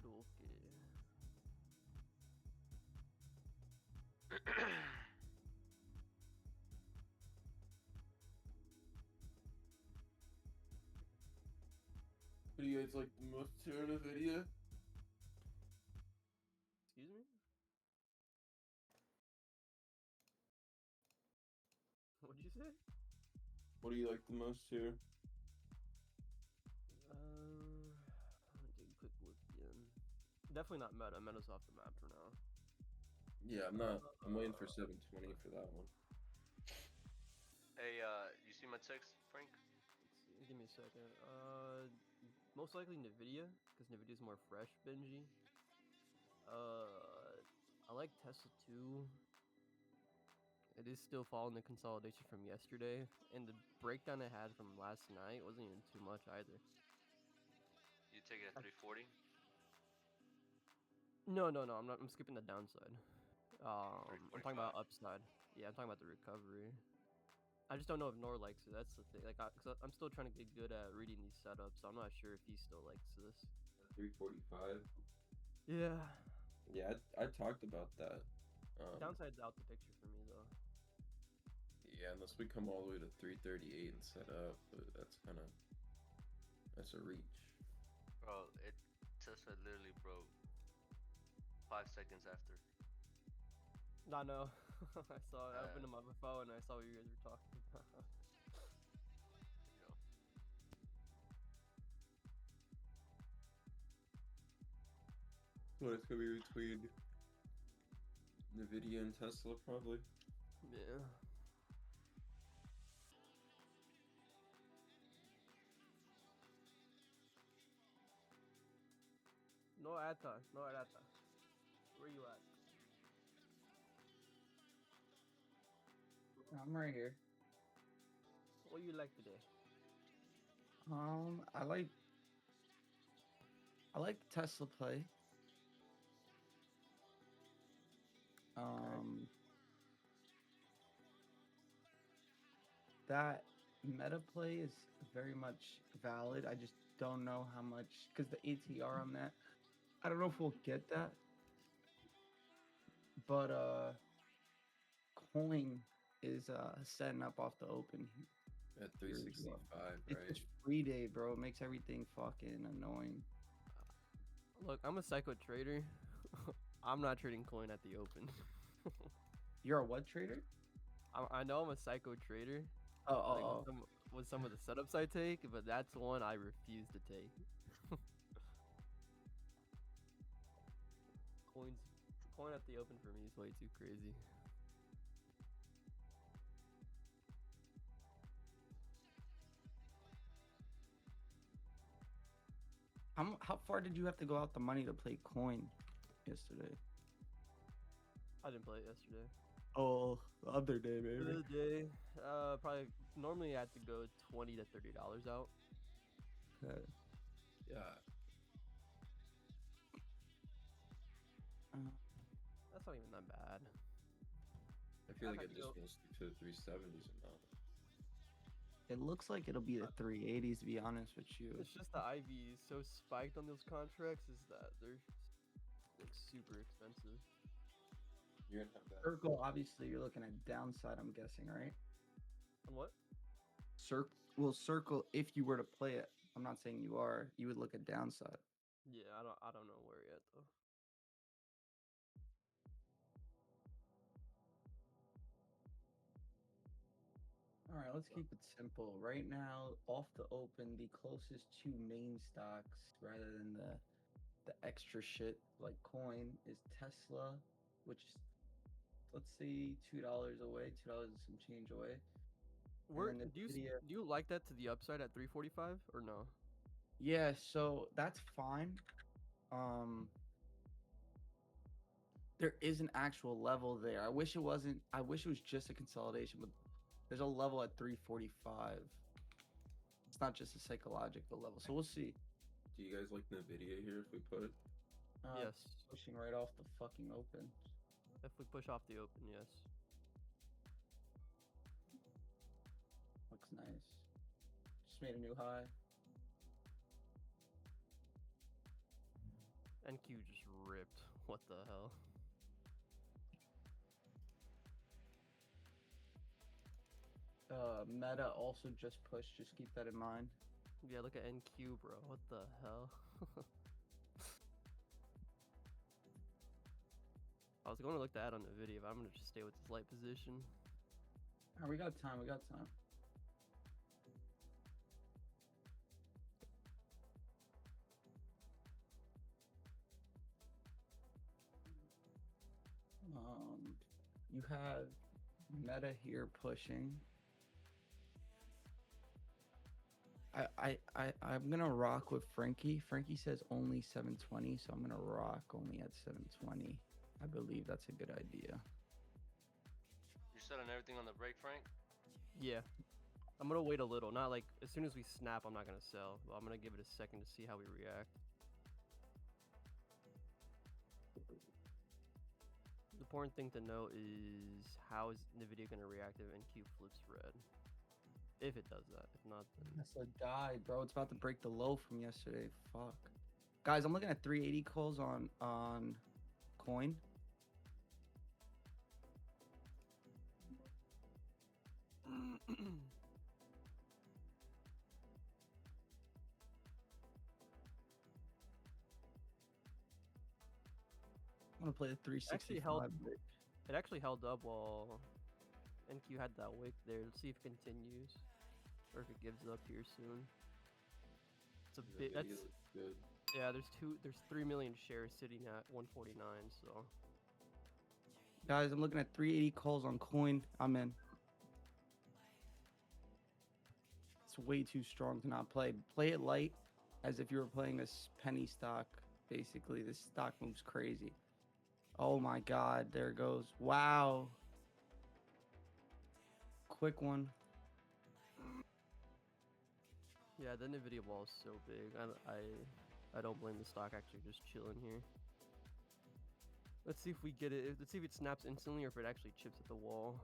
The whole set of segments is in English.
toolkit. What do you guys like the most here in a video? Excuse me? What'd you say? What do you like the most here? Let me take a quick look again. Definitely not meta. Meta's off the map for now. Yeah, I'm not. I'm waiting for 720 for that one. Hey, you see my text, Frank? Let's see, give me a second. Most likely Nvidia, because Nvidia's more fresh, Benji. I like Tesla too. It is still following the consolidation from yesterday, and the breakdown it had from last night wasn't even too much either. You take it at 340? No, no, no. I'm not. I'm skipping the downside. I'm talking 345. about upside. Yeah, I'm talking about the recovery. I just don't know if Nor likes it. That's the thing. Like, cause I'm still trying to get good at reading these setups, so I'm not sure if he still likes this. 345. Yeah. Yeah, I talked about that. Downside's out the picture for me though. Yeah, unless we come all the way to 338 and set up, but that's a reach. Bro, Tesla literally broke 5 seconds after. No, no. I saw it. I Uh, opened my phone and I saw what you guys were talking about. you know, Well, it's gonna be between Nvidia and Tesla, probably. Yeah. No Ata. No Ata. Where you at? I'm right here. What you like today? I like Tesla Play. That meta play is very much valid. I just don't know how much because the ATR on that. I don't know if we'll get that, but coin is setting up off the open At here as well. 365, It's right? just free day, bro. It makes everything fucking annoying. Look, I'm a psycho trader. I'm not trading coin at the open. You're a what trader? I know I'm a psycho trader. Oh, Like oh, oh. with some of the setups I take, but that's one I refuse to take. Coins, coin at the open for me is way too crazy. How far did you have to go out the money to play coin yesterday? I didn't play it yesterday. Oh, the other day, The baby. other day, probably normally I had to go $20 to $30 out. Okay. Yeah. That's not even that bad. I feel like I'd it have to just go- wants to stick to the 370s and not. It looks like it'll be the 380s, to be honest with you. It's just the IV is so spiked on those contracts is that they're like super expensive. You're gonna have that. Circle, obviously, you're looking at downside, I'm guessing, right? And what? Circle, if you were to play it, I'm not saying you are, you would look at downside. Yeah, I don't know where yet though. All right, let's keep it simple. Right now, off the open, the closest two main stocks, rather than the extra shit like coin, is Tesla, which is, let's see, $2 away, $2 and some change away. Where And then Nvidia. do you like that to the upside at 345 or no? Yeah, so that's fine. There is an actual level there. I wish it wasn't. I wish it was just a consolidation, but there's a level at 345. It's not just a psychological level. So we'll see. Do you guys like Nvidia here if we put it? Yes. Pushing right off the fucking open. If we push off the open, yes. Looks nice. Just made a new high. NQ just ripped. What the hell? Meta also just pushed. Just keep that in mind. Yeah, look at NQ, bro. What the hell? I was going to look that on the video, but I'm going to just stay with this light position. Alright, we got time. We got time. You have Meta here pushing. I'm gonna rock with Frankie. Frankie says only 720, so I'm gonna rock only at 720. I believe that's a good idea. You're selling everything on the break, Frank? Yeah. I'm going to wait a little. Not like, as soon as we snap, I'm not going to sell. But I'm going to give it a second to see how we react. The important thing to know is how is NVIDIA going to react if NQ flips red? If it does that. If not, then... Tesla died, bro. It's about to break the low from yesterday. Fuck. Guys, I'm looking at 380 calls on coin. I'm gonna play the 365. It actually held up while NQ had that wick there. Let's see if it continues or if it gives up here soon. It's a bit. That's good. yeah. There's 3 million shares sitting at 149. So Guys, I'm looking at 380 calls on coin. I'm in. It's way too strong to not play. Play it light, as if you were playing this penny stock. Basically, this stock moves crazy. Oh my God, there it goes. Wow. Quick one. yeah, the NVIDIA wall is so big. I don't blame the stock actually just chilling here. Let's see if we get it. Let's see if it snaps instantly or if it actually chips at the wall.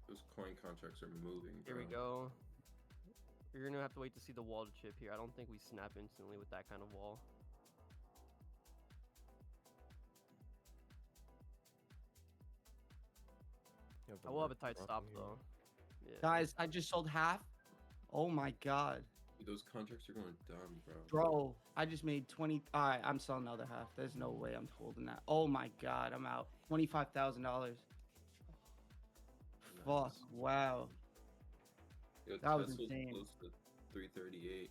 Those coin contracts are moving. Here we bro. go. You're gonna have to wait to see the wall to chip here. I don't think we snap instantly with that kind of wall. I will have a tight stop though. Yeah. Guys, I just sold half. Oh my God. Dude, those contracts are going dumb, bro. Bro, I just made 20. All right, I'm selling the other half. There's no way I'm holding that. Oh my God, I'm out. $25,000. Fuck. Nice. Wow. Yo, That was Tesla's insane. close to 338.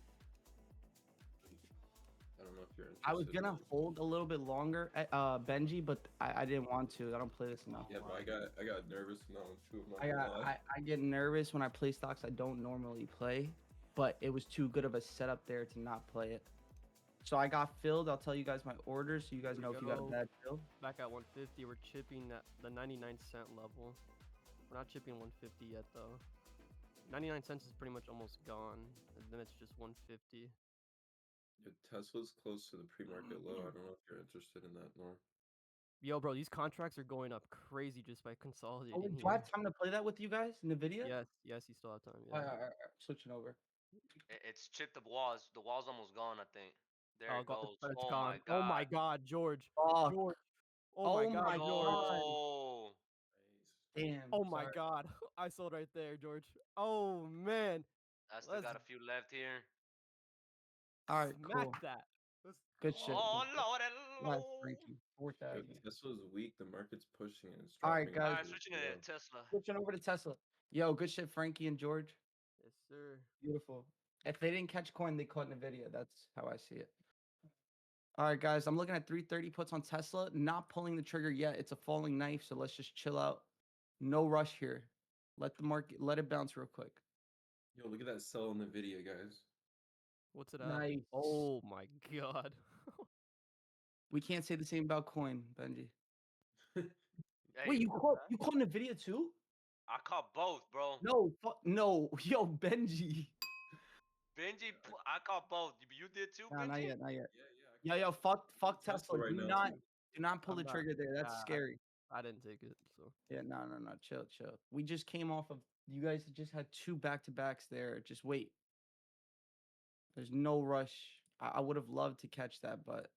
I don't know if you're interested. I was gonna hold a little bit longer, Benji, but I didn't want to. I don't play this enough. Yeah, but I got nervous from that one too. I'm not I gonna lie. get nervous when I play stocks I don't normally play, but it was too good of a setup there to not play it. So I got filled. I'll tell you guys my orders so you guys Here we know if you got a go. bad fill. Back at 150, we're chipping at the 99-cent level. We're not chipping 150 yet though. 99 cents is pretty much almost gone. And then it's just 150. Yeah, Tesla's close to the pre-market low. I don't know if you're interested in that, nor. Yo, bro, these contracts are going up crazy just by consolidating. Oh, do here. I have time to play that with you guys in the video? Yes, yes, you still have time. All Yeah. right, all right, all right. Switching over. It's chipped the walls. The wall's almost gone, I think. There it goes. It's Oh gone. my god. Oh my God, George. Fuck. George. Oh my Oh God, my George. God. No. Damn. Oh my sorry. God. I sold right there, George. Oh man. I still Let's got a few left here. All right, smack cool. that. Let's Good shit. Oh good shit. lord, Nice, hello. Frankie. Yo, 4,000. Tesla's weak. The market's pushing and it's All right, dropping. guys. Alright, switching to Tesla. Switching over to Tesla. Yo, good shit, Frankie and George. Yes, sir. Beautiful. If they didn't catch coin, they caught NVIDIA. That's how I see it. All right, guys. I'm looking at 330 puts on Tesla. Not pulling the trigger yet. It's a falling knife, so let's just chill out. No rush here. Let the market let it bounce real quick. Yo, look at that sell on the video, guys. What's it at? Nice. Oh my God. We can't say the same about coin, Benji. Hey, Wait, you caught NVIDIA too? I caught both, bro. No, no, yo, Benji. Benji, I caught both. You did too, Nah, Benji? not yet, not yet. Yeah, Yo, fuck Tesla Tesla. right Do now, not, too. do not pull I'm the not- trigger there. That's nah, scary. I didn't take it, so. Yeah, no. Chill. We just came off of. You guys just had 2 back-to-backs there. Just wait. There's no rush. I would have loved to catch that, but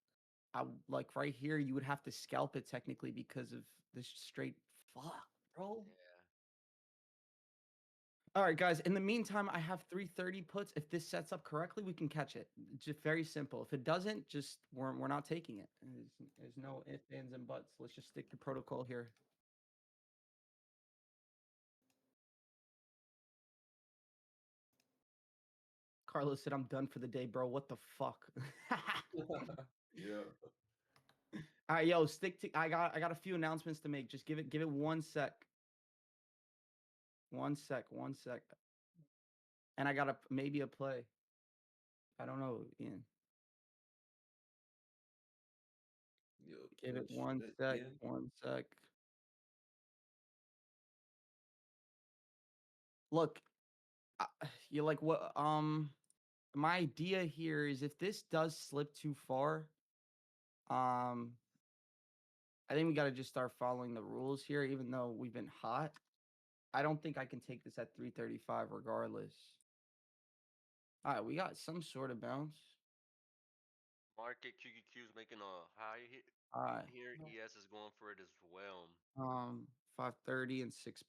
like right here, you would have to scalp it technically because of this straight fuck, bro. Yeah. All right, guys. In the meantime, I have 330 puts. If this sets up correctly, we can catch it. Just very simple. If it doesn't, just we're not taking it. There's no ifs, ands, and buts. Let's just stick to protocol here. Carlos said, "I'm done for the day, bro. What the fuck?" Yeah. All right, yo, stick to. I got a few announcements to make. Just give it 1 sec. 1 sec. 1 sec. And I got maybe a play. I don't know, Ian. Yo, Give it catch 1 that sec. Ian. 1 sec. Look, you're like what? My idea here is if this does slip too far, I think we got to just start following the rules here. Even though we've been hot, I don't think I can take this at 335 regardless. All right, we got some sort of bounce. Market QQQ is making a high hit All right, here. ES is going for it as well. 530 and $6.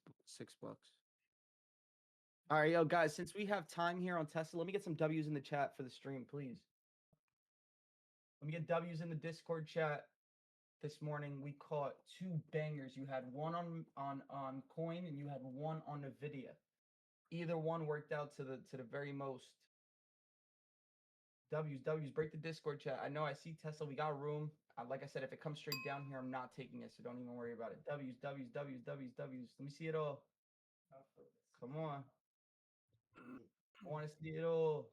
All right, yo, guys, since we have time here on Tesla, let me get some W's in the chat for the stream, please. Let me get W's in the Discord chat. This morning we caught 2 bangers. You had one on coin and you had one on Nvidia. Either one worked out to the very most. W's, break the Discord chat. I know I see Tesla. We got room. Like I said, if it comes straight down here, I'm not taking it, so don't even worry about it. W's. Let me see it all. Come on. I want to see it all.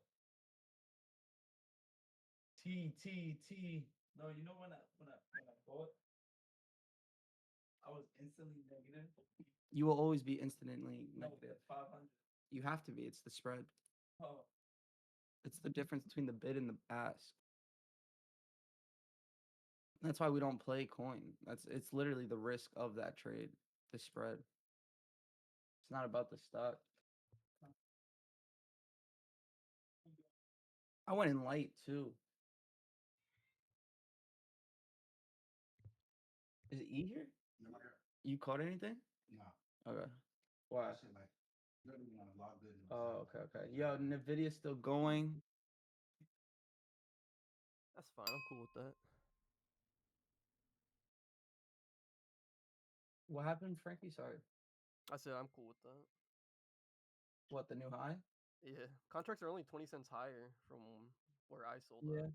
T. No, you know when I bought, I was instantly negative. You will always be instantly No, negative. 500. You have to be. It's the spread. Oh, It's the difference between the bid and the ask. That's why we don't play coin. It's literally the risk of that trade, the spread. It's not about the stock. I went in light too. Is it E here? no, You caught anything? no. Okay. Why? That shit like literally on a lot good. Oh, okay. Yo, Nvidia's still going. That's fine. I'm cool with that. What happened, Frankie? Sorry. I said I'm cool with that. What, the new high? Yeah, contracts are only 20 cents higher from where I sold Yeah. at.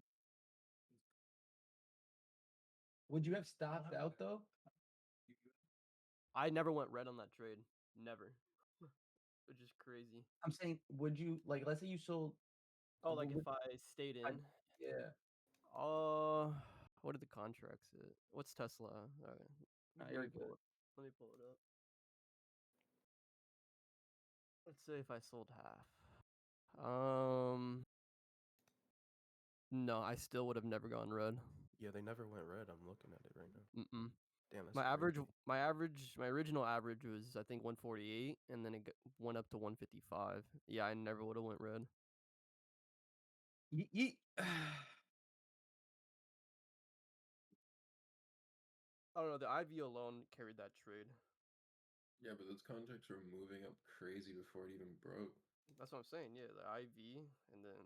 Would you have stopped out though? I never went red on that trade. Never. Which is crazy. I'm saying, would you like? Let's say you sold. Oh, like would- if I stayed in. Yeah. What are the contracts? What's Tesla? Okay. Let You're me pull good. it- Let me pull it up. Let's say if I sold half. No, I still would have never gone red. Yeah, they never went red. I'm looking at it right now. Mm-mm. Damn, that's My crazy. my original average was I think 148, and then it went up to 155. Yeah, I never would have went red. I don't know. The IV alone carried that trade. Yeah, but those contracts were moving up crazy before it even broke. That's what I'm saying. Yeah, the IV, and then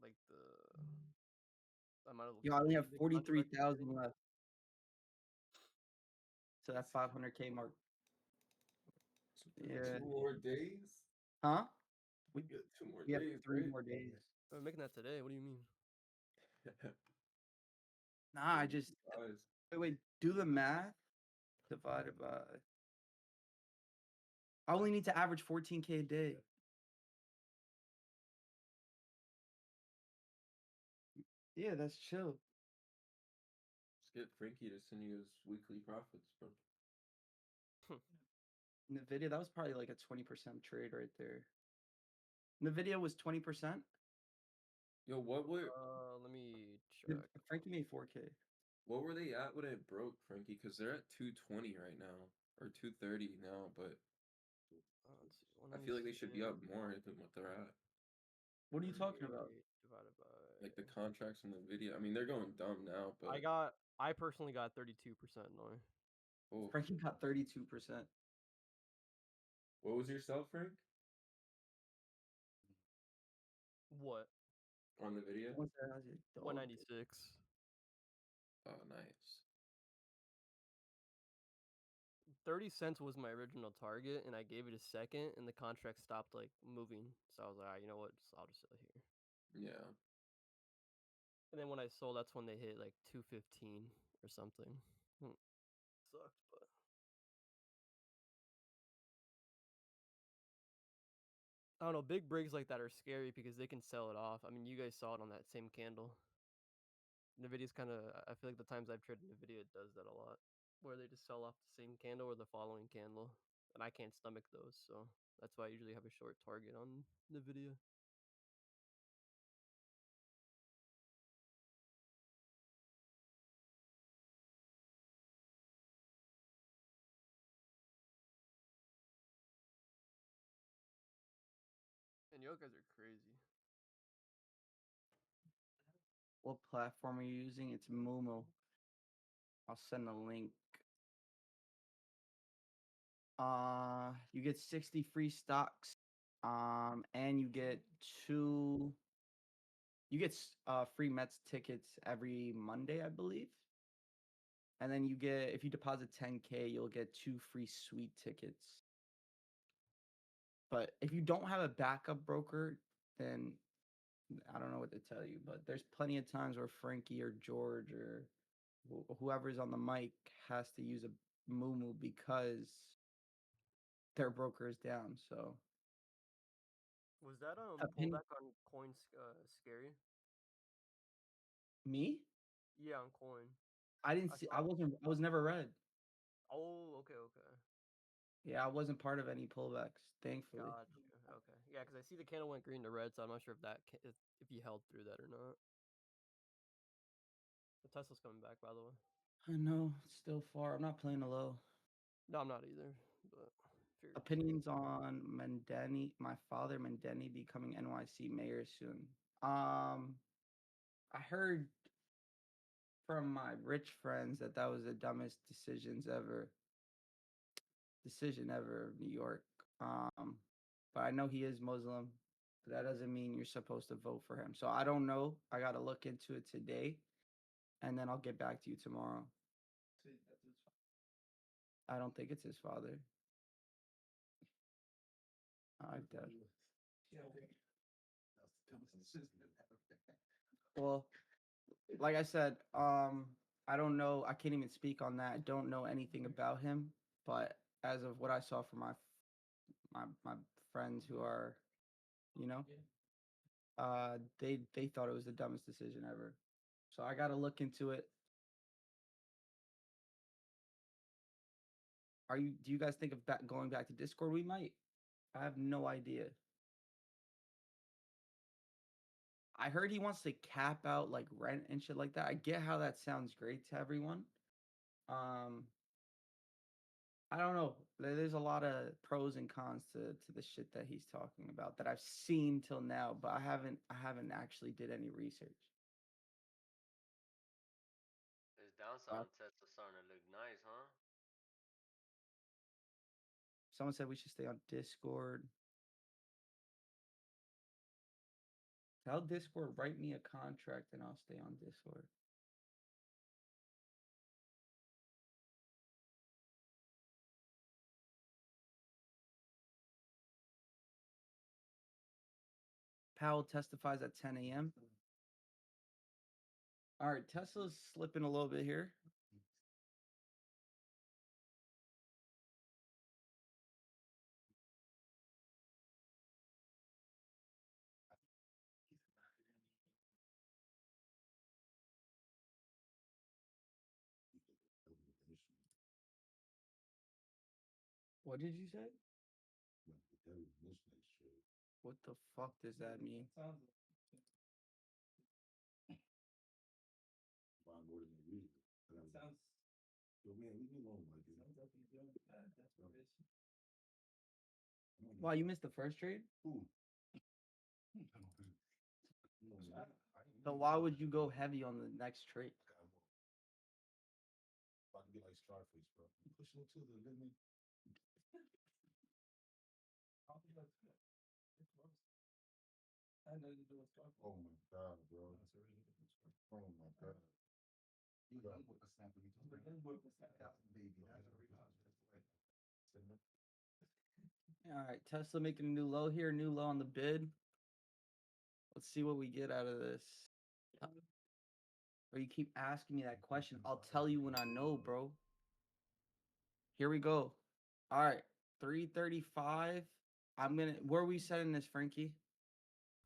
like the amount of. Yo, I only have liquidity the contract 43,000 traded. left. So that 500K mark. Yeah. 2 more days? Huh? We got 2 more We have days. 3 right? more days. I'm making that today. What do you mean? Nah, I just Guys, wait. Do the math. Divided by. I only need to average 14K a day. Yeah, that's chill. just get Frankie to send you his weekly profits, bro. Nvidia, that was probably like a 20% trade right there. Nvidia was 20%. Yo, what were Let me check. Frankie made 4K. what were they at when it broke, Frankie? Because they're at 220 right now or 230 now, but Let's see. I feel like they should be 197 up more than what they're at. What are you talking about? divided by Like the contracts in the video. I mean, they're going dumb now, but I personally got 32% Nor. oh, Frankie got 32%. what was your sell, Frank? What? On the video? What's that? How's your dog? 196. Oh, nice. 30 cents was my original target, and I gave it a second, and the contract stopped like moving. So I was like, "Alright, you know what? I'll just sell here." Yeah. And then when I sold, that's when they hit like 215 or something. Sucked, but I don't know. Big breaks like that are scary because they can sell it off. I mean, you guys saw it on that same candle. Nvidia's kind of. I feel like the times I've traded Nvidia, it does that a lot, where they just sell off the same candle or the following candle, and I can't stomach those. So that's why I usually have a short target on Nvidia. And you guys are crazy. What platform are you using? It's Moomoo. I'll send a link. You get 60 free stocks. And you get free Mets tickets every Monday, I believe. And then if you deposit 10K, you'll get 2 free suite tickets. But if you don't have a backup broker, then I don't know what to tell you. But there's plenty of times where Frankie or George or whoever's on the mic has to use a Moomoo because their broker is down. So Was that Opinion- pullback on coins scary? me, Yeah, on coin. I didn't I see. saw- I was never red. Oh, okay. Yeah, I wasn't part of any pullbacks, thankfully. Gotcha. Okay. Yeah, because I see the candle went green to red, so I'm not sure if you held through that or not. The Tesla's coming back, by the way. I know it's still far. I'm not playing a low. No, I'm not either. But figured- Opinions on Mendeni, my father Mendeni becoming NYC mayor soon. I heard from my rich friends that was the dumbest decision ever of New York. But I know he is Muslim, but that doesn't mean you're supposed to vote for him. So I don't know. I got to look into it today, and then I'll get back to you tomorrow. I don't think it's his father. I doubt it. Well, like I said, I don't know. I can't even speak on that. I don't know anything about him, but as of what I saw from my friends who are, you know, they thought it was the dumbest decision ever. So I got to look into it. Do you guys think of going back to Discord? We might. I have no idea. I heard he wants to cap out like rent and shit like that. I get how that sounds great to everyone. I don't know. There's a lot of pros and cons to the shit that he's talking about that I've seen till now, but I haven't actually did any research. This downside on Tesla starting to look nice, huh? Someone said we should stay on Discord. Tell Discord, write me a contract and I'll stay on Discord. Powell testifies at 10 a.m. All right, Tesla's slipping a little bit here. What did you say? What the fuck does that mean? Wow, you missed the first trade? So why would you go heavy on the next trade? About to be like Scarface, bro. You push him to the limit. I'll be like, yeah, it's close. I had nothing to do with Scarface. Oh my god, bro. That's a really good score. Oh my god. You Bro. young boy for snap. You the young boy for snap. Baby, All right, Tesla making a new low here, new low on the bid. Let's see what we get out of this. Or you keep asking me that question. I'll tell you when I know, bro. Here we go. All right, 335. Where are we setting this, Frankie?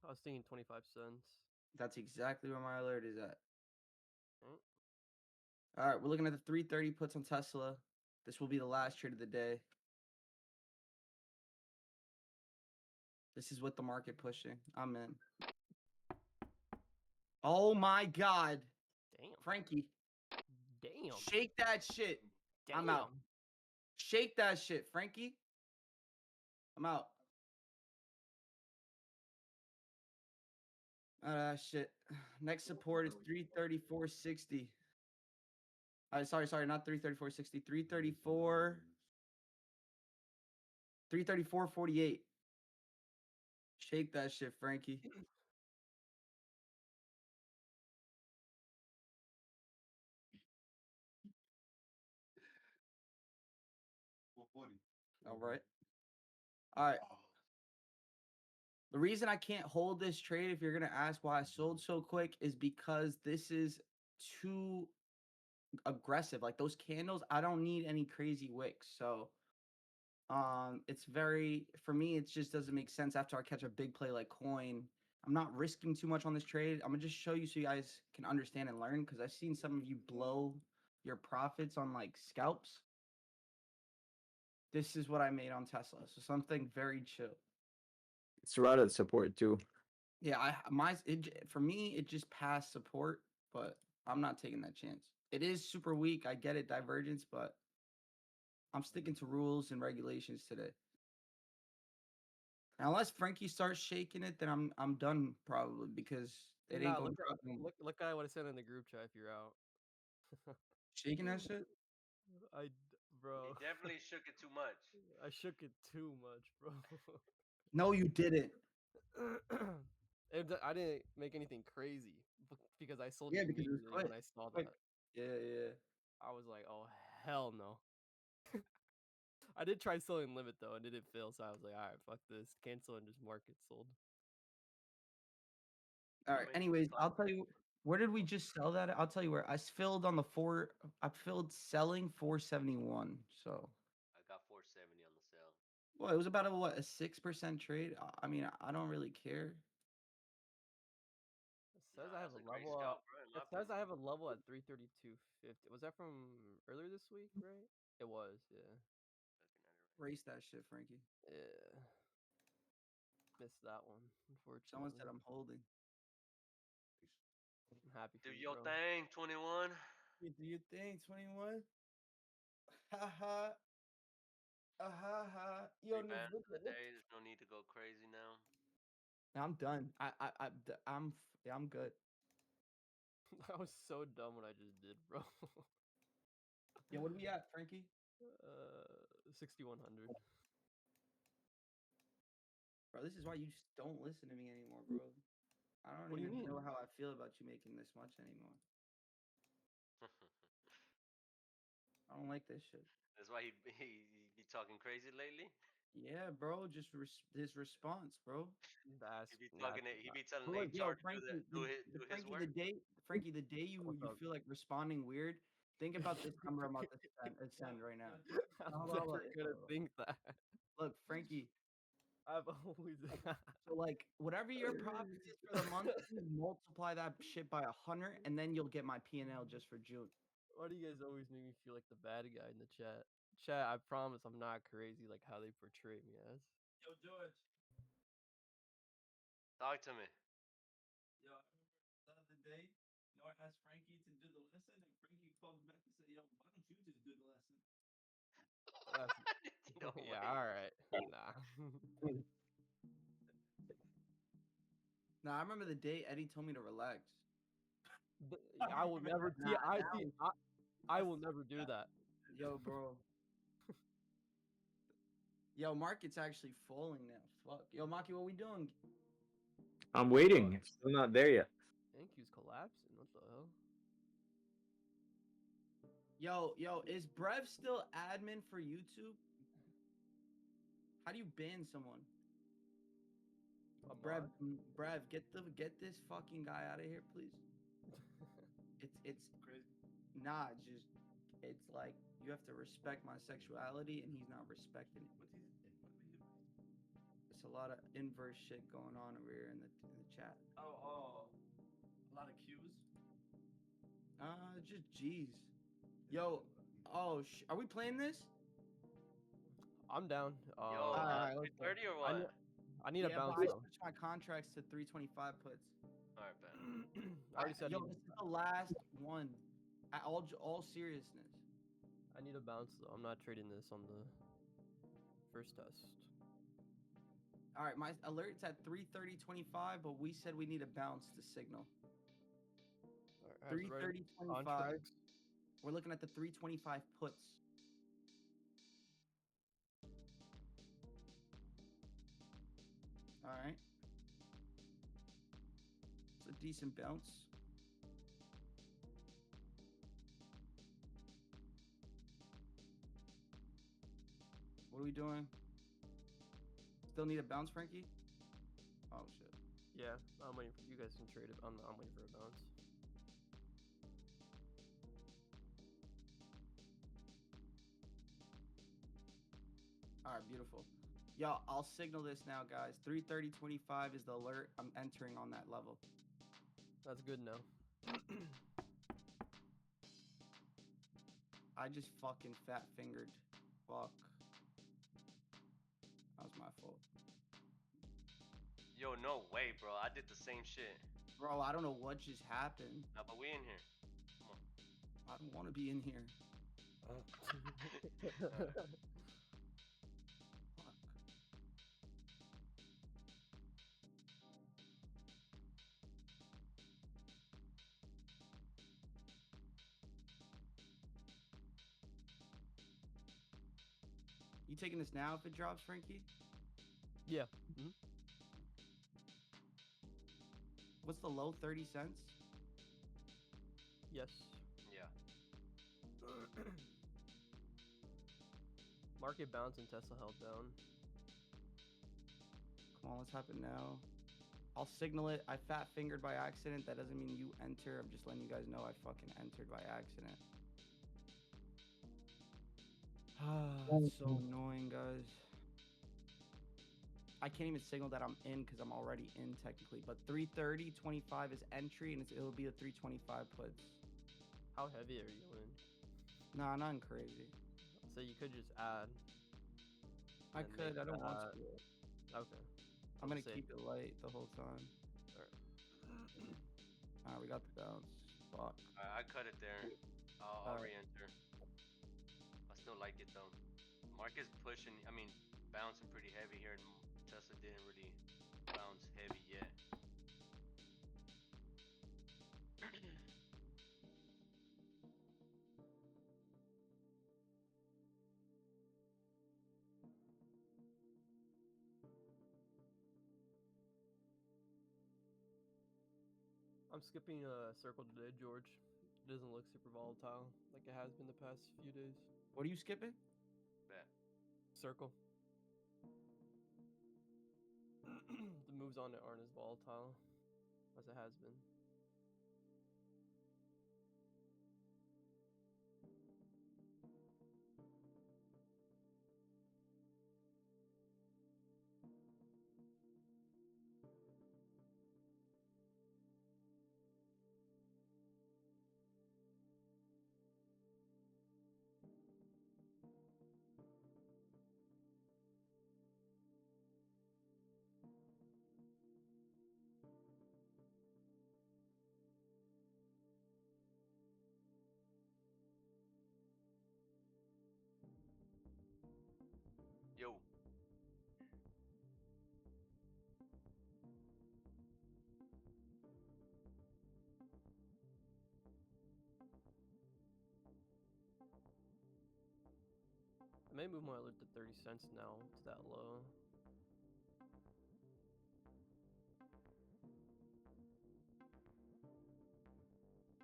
I was thinking 25 cents. That's exactly where my alert is at. Mm. All right, we're looking at the 330 puts on Tesla. This will be the last trade of the day. This is what the market pushing. I'm in. Oh my God. Damn. Frankie, Damn. shake that shit. Damn. I'm out. Shake that shit, Frankie. I'm out. Shit. Next support is 334.60. Sorry, not 334.60. 334.48. Shake that shit, Frankie. All right. All right. The reason I can't hold this trade, if you're gonna ask why I sold so quick, is because this is too aggressive. Like those candles, I don't need any crazy wicks. So it's very, for me, it just doesn't make sense after I catch a big play like coin. I'm not risking too much on this trade. I'm gonna just show you so you guys can understand and learn, because I've seen some of you blow your profits on like scalps. This is what I made on Tesla. So something very chill. It's right at support too. Yeah, for me it just passed support, but I'm not taking that chance. It is super weak. I get it, divergence, but I'm sticking to rules and regulations today. Now, unless Frankie starts shaking it, then I'm done probably, because it ain't Nah, gonna look drop. look at what I said in the group chat if you're out. Shaking that shit. Bro. He definitely shook it too much. I shook it too much, bro. No, you didn't. I didn't make anything crazy because I sold Yeah, it because it was immediately quick. when I saw Quick. that. Yeah. I was like, oh hell no. I did try selling limit though, and it didn't fail, so I was like, all right, fuck this, cancel and just mark it sold. All right. Anyways, I'll tell you where did we just sell that? I'll tell you where I filled on the I filled selling 471. So I got 470 on the sale. well, it was about a 6% trade. I mean, I don't really care. It says Nah, I have that's a a great level. scalp, bro, in my It says I opinion. have a level at 332.50. Was that from earlier this week, right? It was, yeah. Race that shit, Frankie. Yeah. Missed that one, unfortunately. Someone said I'm holding. I'm happy for Do you, your bro. thing, 21. You do your thing, 21. Ha ha. Ha ha. Yo, Rebound for the day. There's no need to go crazy now. I'm done. I'm good. That was so dumb what I just did, bro. Yeah, what are we at, Frankie? 6,100. Bro, this is why you just don't listen to me anymore, bro. I don't What do you even mean? know how I feel about you making this much anymore. I don't like this shit. That's why he be talking crazy lately. Yeah, bro. Just his response, bro. He be talking it. He be telling But look, yo, HR to Frankie, do his Frankie, work. the day you feel like responding weird, think about this number I'm about to send right now. I'm Hold on, never gonna think that. Look, Frankie. I've always. So like whatever your profit is for the month, you multiply that shit by 100, and then you'll get my P&L just for June. Why do you guys always make me feel like the bad guy in the chat? Chat, I promise I'm not crazy like how they portray me as. Yo, George. Talk to me. Yo, I remember the other day, I asked Frankie to do the lesson, and Frankie calls back and said, yo, why don't you just do the lesson? No Yeah, way. all right. Nah. Now I remember the day Eddie told me to relax. I will never. I will never do that. Yo, bro. Yo, market's actually falling now. Fuck. Yo, Maki, what we doing? I'm waiting. It's still not there yet. Thank you's collapsing. What the hell? Yo, is Brev still admin for YouTube? How do you ban someone? Brev, get this fucking guy out of here, please. It's Crazy. nah, it's like you have to respect my sexuality, and he's not respecting it. What do we do? It's a lot of inverse shit going on over here in the chat. Oh, a lot of cues. Just G's. Yo, are we playing this? I'm down. Yo, alright, let's go. 30 or what? I need a Yeah, bounce but I though. switched my contracts to 325 puts. Alright, bet. I already said Yo, this is the last one. All seriousness. I need a bounce though. I'm not trading this on the first test. All right, my alert's at 330.25, but we said we need a bounce to signal. Alright, 330.25. contracts. We're looking at the 325 puts. All right. It's a decent bounce. What are we doing? Still need a bounce, Frankie? Oh shit. Yeah, I'm waiting for you guys can trade it. I'm waiting for a bounce. All right, beautiful. Yo, I'll signal this now, guys. 330.25 is the alert. I'm entering on that level. That's good now. I just fucking fat fingered. Fuck. That was my fault. Yo, no way, bro. I did the same shit. Bro, I don't know what just happened. Nah, but we in here. I don't want to be in here. Fuck. You taking this now if it drops, Frankie? Yeah. What's the low? 30 cents? Yes. Yeah. Market bounce and Tesla held down. Come on, let's happen now. I'll signal it. I fat fingered by accident. That doesn't mean you enter. I'm just letting you guys know I fucking entered by accident. That's so annoying, guys. I can't even signal that I'm in because I'm already in technically. But 330.25 is entry, and it'll be a 325 puts. How heavy are you in? Nah, nothing crazy. So you could just add. I and could. I make don't want that- to. Okay. I'm gonna Say- keep it light the whole time. Alright, we got the bounce. Fuck. I cut it there. I'll Alright. re-enter. I still like it though. Market's pushing. I mean, bouncing pretty heavy here, and Tesla didn't really bounce heavy yet. I'm skipping Circle today, George. It doesn't look super volatile like it has been the past few days. What are you skipping? Bet. Circle. The moves on it aren't as volatile as it has been. I may move my alert to 30 cents now to that low. At one point in the early years in Paris, when he was feeling extremely discouraged, he was just getting nowhere, and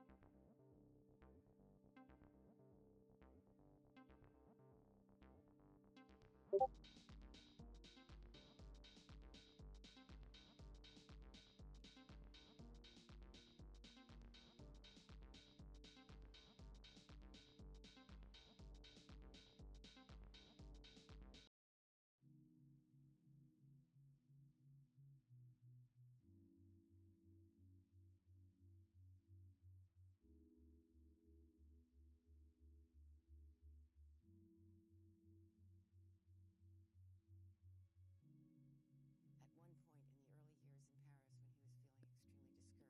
he went to see Picasso, and Picasso said, "Get in line, wait your turn, just pretend you're waiting for the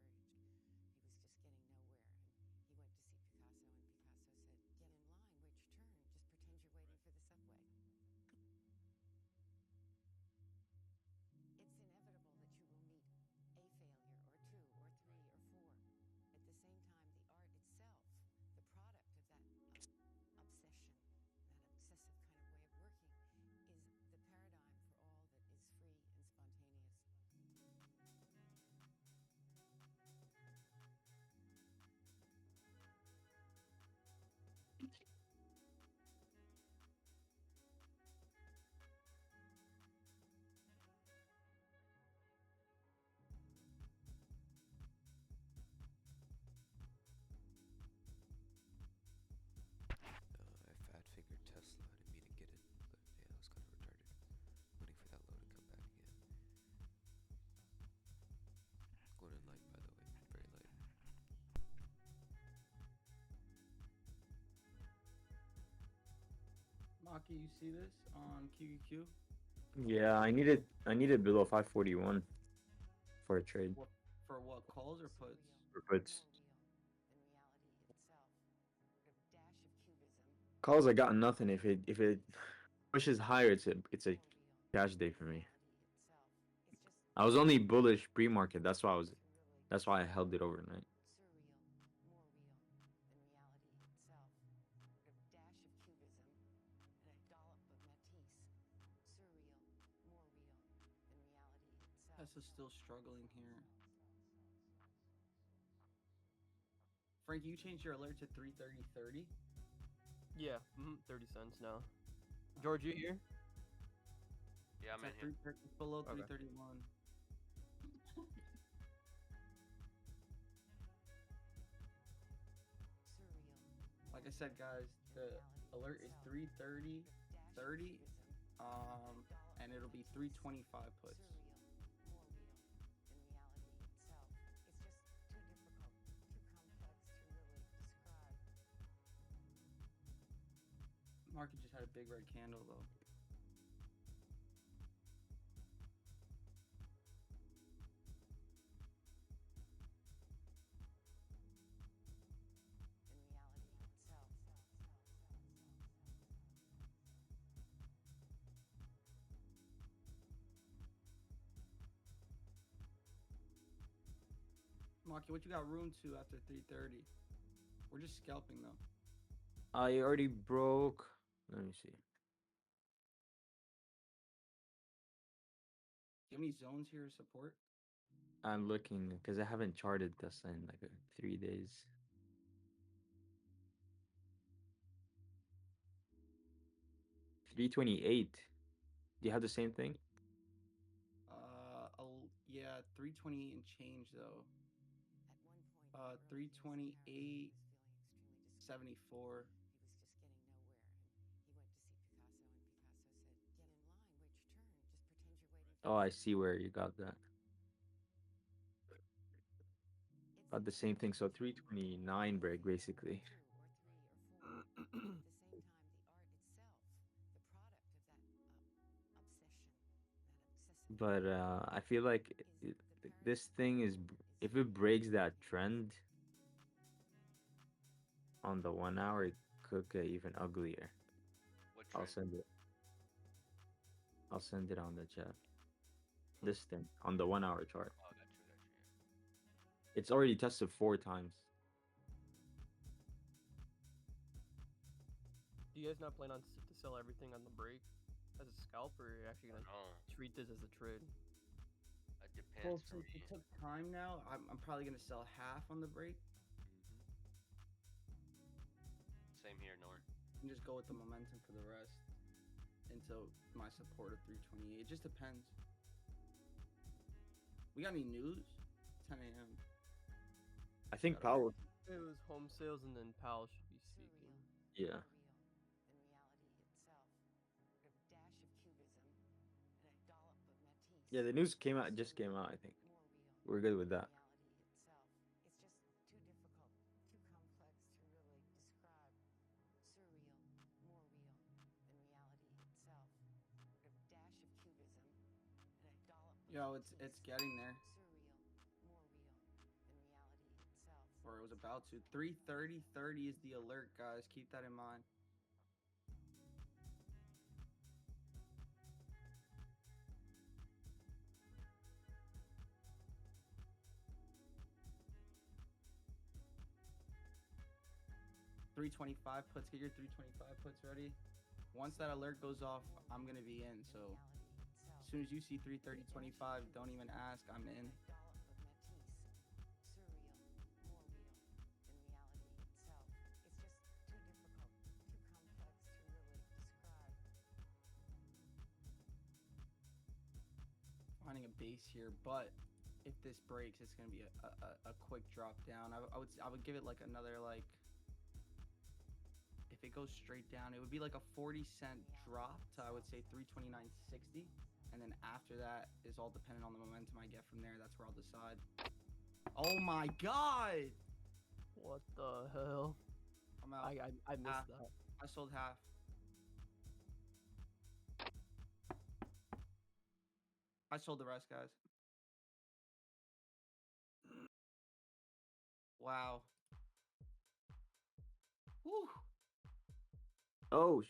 subway." It's inevitable that you will meet a failure, or two, or three, or four. At the same time, the art itself, the product of that obsession, that obsessive kind of way of working, is the paradigm for all that is free and spontaneous. I fat fingered Tesla. I didn't mean to get it, but yeah, that was kind of retarded. Waiting for that low to come back again. Going in light, by the way, very light. Maki, you see this on QQQ? Yeah, I needed below 541 for a trade. What, for what, calls or puts? For puts. More real than reality itself. A dash of cubism. Calls I got nothing. If it pushes higher, it's a cash day for me. I was only bullish pre-market. That's why I held it overnight. Surreal, more real than reality itself. A dash of cubism and a dollop of Matisse. Surreal, more real than reality itself. Tesla's still struggling here. Frank, you changed your alert to 330.30? Yeah, 30 cents now. George, you here? Yeah, I'm in It's here. at below Okay. 331. Surreal. Like I said, guys, the alert is 330.30, and it'll be 325 puts. Surreal, more real than reality itself. It's just too difficult, too complex to really describe. Market just had a big red candle though. Than reality itself. Maki, what you got room to after 330? We're just scalping though. I already broke. Let me see. Do you have any zones here to support? I'm looking because I haven't charted this in like 3 days. $328. Do you have the same thing? Yeah, 320 and change though. At one point, in the early years in Paris, when he 328.74. was feeling extremely discouraged, he was just getting nowhere, and he went to see Picasso, and Picasso said, "Get in line, wait your turn, just pretend you're waiting for Oh, the I see subway." where you got that. Got the same thing. So 329 break basically. But I feel like this thing is if it breaks that trend on the 1 hour, it could get even uglier. What I'll trend? send it. I'll send it on the chat. This thing on the 1 hour chart. Oh, got you, yeah. It's already tested 4 times. Do Do you guys not plan on to sell everything on the break as a scalp, or are you actually gonna No, treat this as a trade? it Well, depends for since me. it took time now, I'm probably gonna sell half on the break Same here, Norn. and just go with the momentum for the rest until my support of 328. It just depends. We got any news? 10 a.m. I think I don't know. Powell. It was home sales, and then Pal should be speaking. Yeah. More real than reality itself. A dash of cubism and a dollop of Matisse. Yeah, the news came out. Just came out. I think More real we're good with than that. reality itself. It's just too difficult, too complex to really describe. Surreal, more real than reality itself. A dash of cubism and a dollop of Yo, it's Matisse. getting there, Surreal, more real than reality itself. or it was about to. 3:30 is the alert, guys. Keep that in mind. $325 puts. Get your 325 puts ready. Once that alert goes off, I'm gonna be in. So as soon as you see 3:30.25, don't even ask. I'm in. Dollop of Matisse. Surreal, more real than reality itself. It's just too difficult, too complex to really describe. Finding a base here, but if this breaks, it's gonna be a quick drop down. I would give it like another like. If it goes straight down, it would be like a 40-cent drop to, I would say, 329.60, and then after that is all dependent on the momentum I get from there. That's where I'll decide. Oh my god! What the hell? I'm out. I missed Half. that. I sold half. I sold the rest, guys. Wow. Whew. Oh,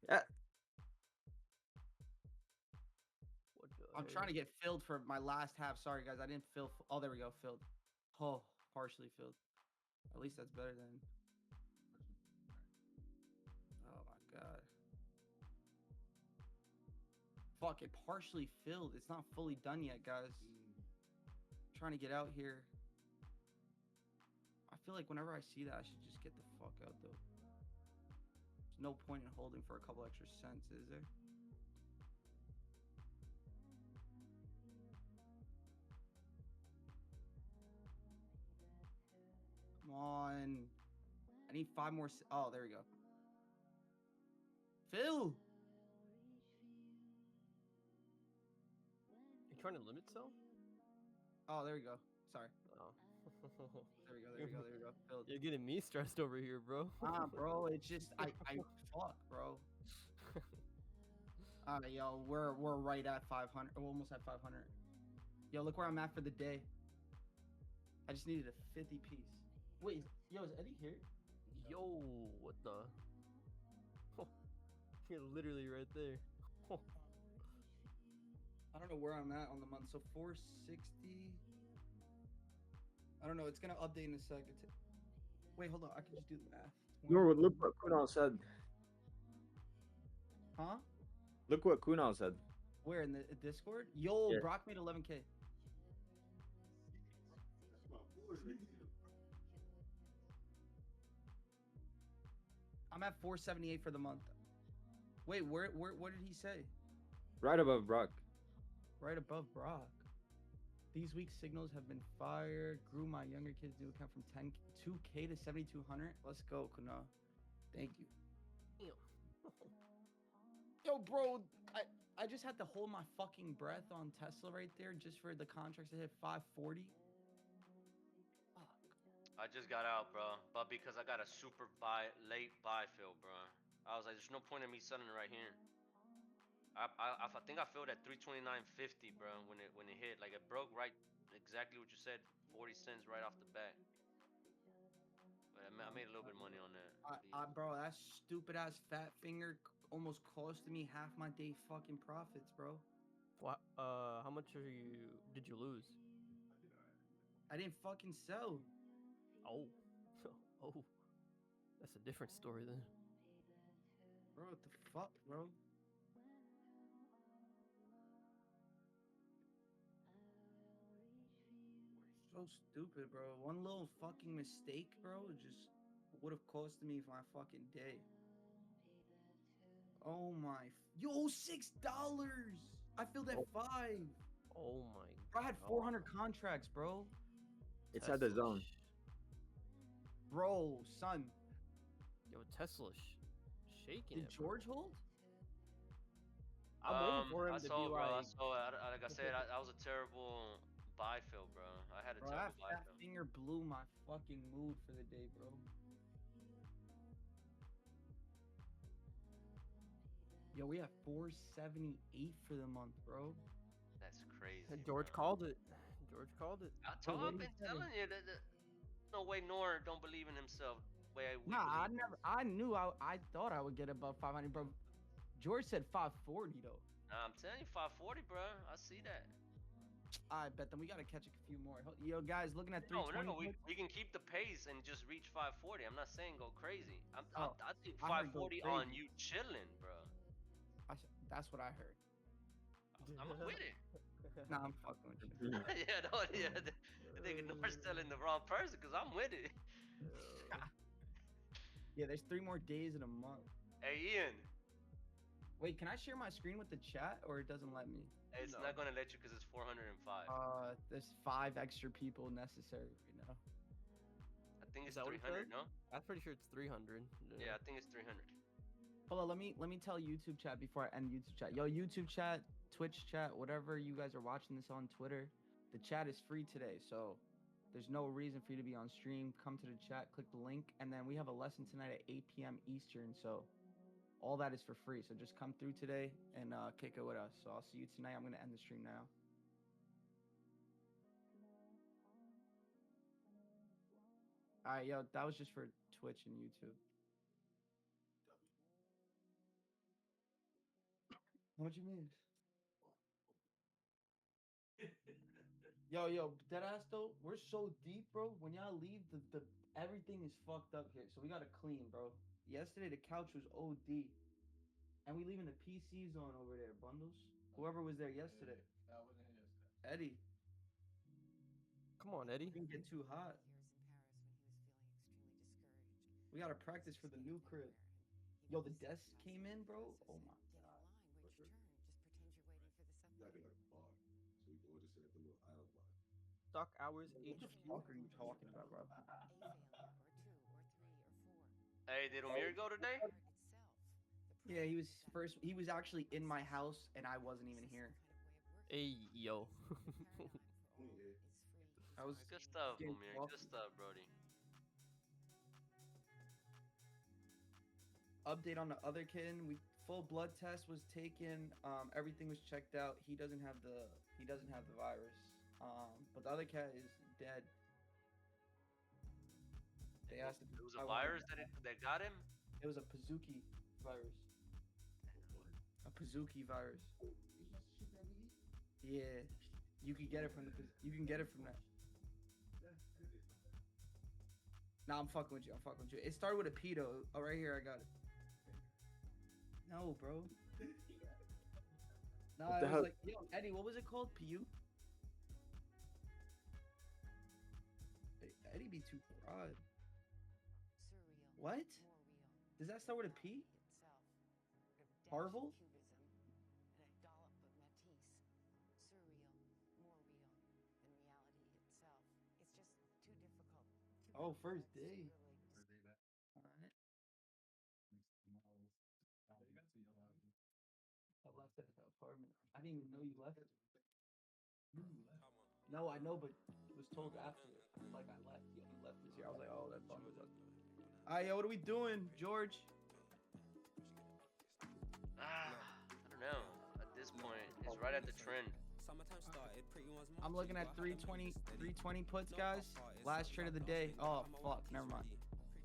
yeah. What the I'm trying to get filled for my last half. Sorry, guys. I didn't fill. Oh, there we go. Filled. Oh, partially filled. At least that's better than. Oh my god. Fuck, it partially filled. It's not fully done yet, guys. Trying to get out here. I feel like whenever I see that, I should just get the fuck out, though. There's no point in holding for a couple extra cents, is there? Come on. I need 5 more. Oh, there we go. Phil! You trying to limit sell? Oh, there we go. Sorry. Oh. There we go. There we go. There we go. Filled. You're getting me stressed over here, bro. Bro, it's just I fuck, bro. Yo, we're right at 500. We're almost at 500. Yo, look where I'm at for the day. I just needed a 50 piece. Wait, yo, is Eddie here? Yo, what the? You're literally right there. I don't know where I'm at on the month. So 460. I don't know. It's gonna update in a second. Wait, hold on. I can just do the math. No, look what Kunal said. Huh? Look what Kunal said. Where in the Discord? Yo, Yeah. Brock made 11K. I'm at 478 for the month. Wait, where what did he say? Right above Brock. Right above Brock. These week's signals have been fired. Grew my younger kids' new account from 2K to 7,200. Let's go, Kuna. Thank you. Yo, bro, I just had to hold my fucking breath on Tesla right there just for the contracts to hit 540. Fuck. I just got out, bro. But because I got a super late buy fill, bro. I was like, there's no point in me selling it right here. I think I filled at 329.50, bro. When it hit, like it broke right, exactly what you said, 40 cents right off the bat. But I made a little bit of money on that. Bro, that stupid ass fat finger almost costed me half my day fucking profits, bro. What? How much did you lose? I didn't fucking sell. Oh, oh, that's a different story then. Bro, what the fuck, bro? So stupid, bro. One little fucking mistake, bro, just would have cost me my fucking day. Oh my. Yo, $6. I filled at 5. Oh my. Bro, I had God. 400 contracts, bro. It's at the Tesla zone. Bro, son. Yo, Tesla shaking Did it. bro. George hold? I'm waiting for him I to saw, be bro. I like. saw. Like I said, that was a terrible buy fill, bro. I had a Bro, that terrible buy fat fill. finger blew my fucking mood for the day, bro. Yo, we have 478 for the month, bro. That's crazy. George bro. called it. George called it. Bro, what I've are you been saying? telling you that. No way, Nor don't believe in himself. The way we Nah, I believe. never. I knew. I thought I would get above 500, bro. George said 540 though. Nah, I'm telling you, 540, bro. I see that. I bet then we gotta catch a few more. Yo, guys, looking at No, 320. we can keep the pace and just reach 540. I'm not saying go crazy. Oh, I think I heard go 540 on crazy. you chilling, bro. That's what I heard. I'm with it. Nah, I'm fucking with you. Yeah, no, yeah. I think Nor's telling the wrong person because I'm with it. Yeah, there's 3 more days in a month. Hey, Ian. Wait, can I share my screen with the chat or it doesn't let me? It's not gonna let you because it's 405. There's 5 extra people necessary right now. I think Is it's that what it 300. said? No. I'm pretty sure it's 300. Yeah, I think it's 300. Hold on, let me tell YouTube chat before I end YouTube chat. Yo, YouTube chat, Twitch chat, whatever you guys are watching this on Twitter, the chat is free today, so there's no reason for you to be on stream. Come to the chat, click the link, and then we have a lesson tonight at 8 p.m. Eastern, so all that is for free. So just come through today and kick it with us. So I'll see you tonight. I'm gonna end the stream now. All right, yo, that was just for Twitch and YouTube. What you mean? Yo, deadass though, we're so deep, bro. When y'all leave, the everything is fucked up here, so we gotta clean, bro. Yesterday the couch was OD, and we leaving the PC zone over there, bundles. Whoever was there yesterday, I wasn't here yesterday. Eddie. Come on, Eddie. Didn't get too hot. We gotta practice for the new crib. Yo, the desk came in, bro. Oh my god. You gotta be like a bar. So we can just sit at the little aisle bar. Stock hours What the fuck are you talking about, bro? Hey, did Umir go today? Yeah, he was first. He was actually in my house, and I wasn't even here. Hey, yo. I was Good stuff, getting Umir. coffee. Good stuff, Brody. Update on the other kid. Full blood test was taken. Everything was checked out. He doesn't have the virus. But the other cat is dead. They asked if It was I a wanted- virus that got him. It was a Pazuki virus. A Pazuki virus. Yeah, you can get it from you can get it from that. Nah, I'm fucking with you. It started with a pedo. Oh, right here, I got it. No, bro. Nah, What it the was hell? like, yo, Eddie, what was it called? PU? Hey, Eddie be too broad. What? Does that start with a P? Harville? Oh, first day. Alright. I left at the apartment. I didn't even know you left. No, I know, but was told after. Like I left. Yeah, you left this year. I was like, oh, that fuck was up. Alright, yo, what are we doing, George? I don't know. At this point, it's right at the trend. I'm looking at 320 puts, guys. Last trade of the day. Oh, fuck. Never mind.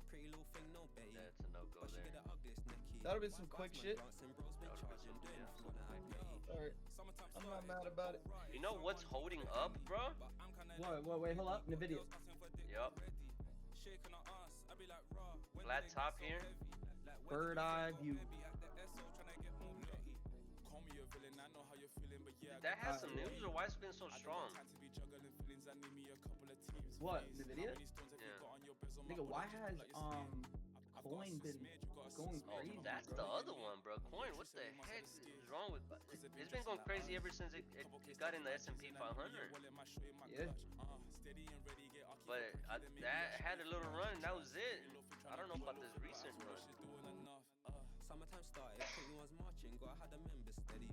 That's a no-go there. That would have been some quick shit. Alright. I'm not mad about it. You know what's holding up, bro? What, wait, hold up. In the video. Yup. Flat top here. Bird Eye View. That has some news, or why it's been so strong? What? Nvidia? Yeah. Nigga, why has Coin been going Oh, crazy? that's bro? the other one, bro. Coin, what the heck is wrong with? It's been going crazy ever since it got in the S&P 500. Yeah. But that had a little run, and that was it. I don't know about this recent run. Summertime started, everyone's marching, gotta have the members steady.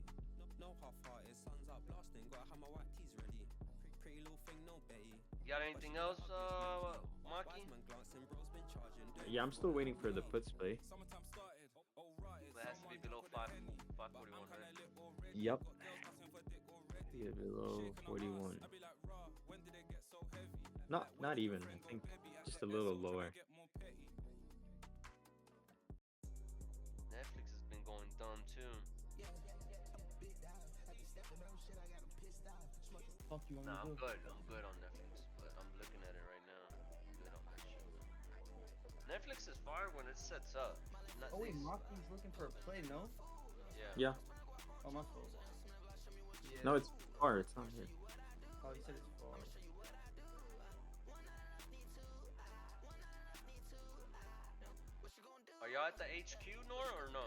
No half-hearted, sun's out blasting, gotta have my white tees ready. Pretty little thing, no Betty. You got anything else, Maki? Yeah, I'm still waiting for the puts play. It has to be below 541, right? Yep. Yeah, below 41. Not even. I think just a little lower. Netflix has been going dumb too. Fuck you want Nah, me I'm to do? good. I'm good on Netflix, but I'm looking at it right now. I'm good on that shit. Netflix is fire when it sets up. Not Oh wait, these- Maki's looking for a play, no? Yeah. Yeah. Oh, my fault. Yeah. No, it's far. It's not here. Oh, you said it's far. Are y'all at the HQ, Nor, or no?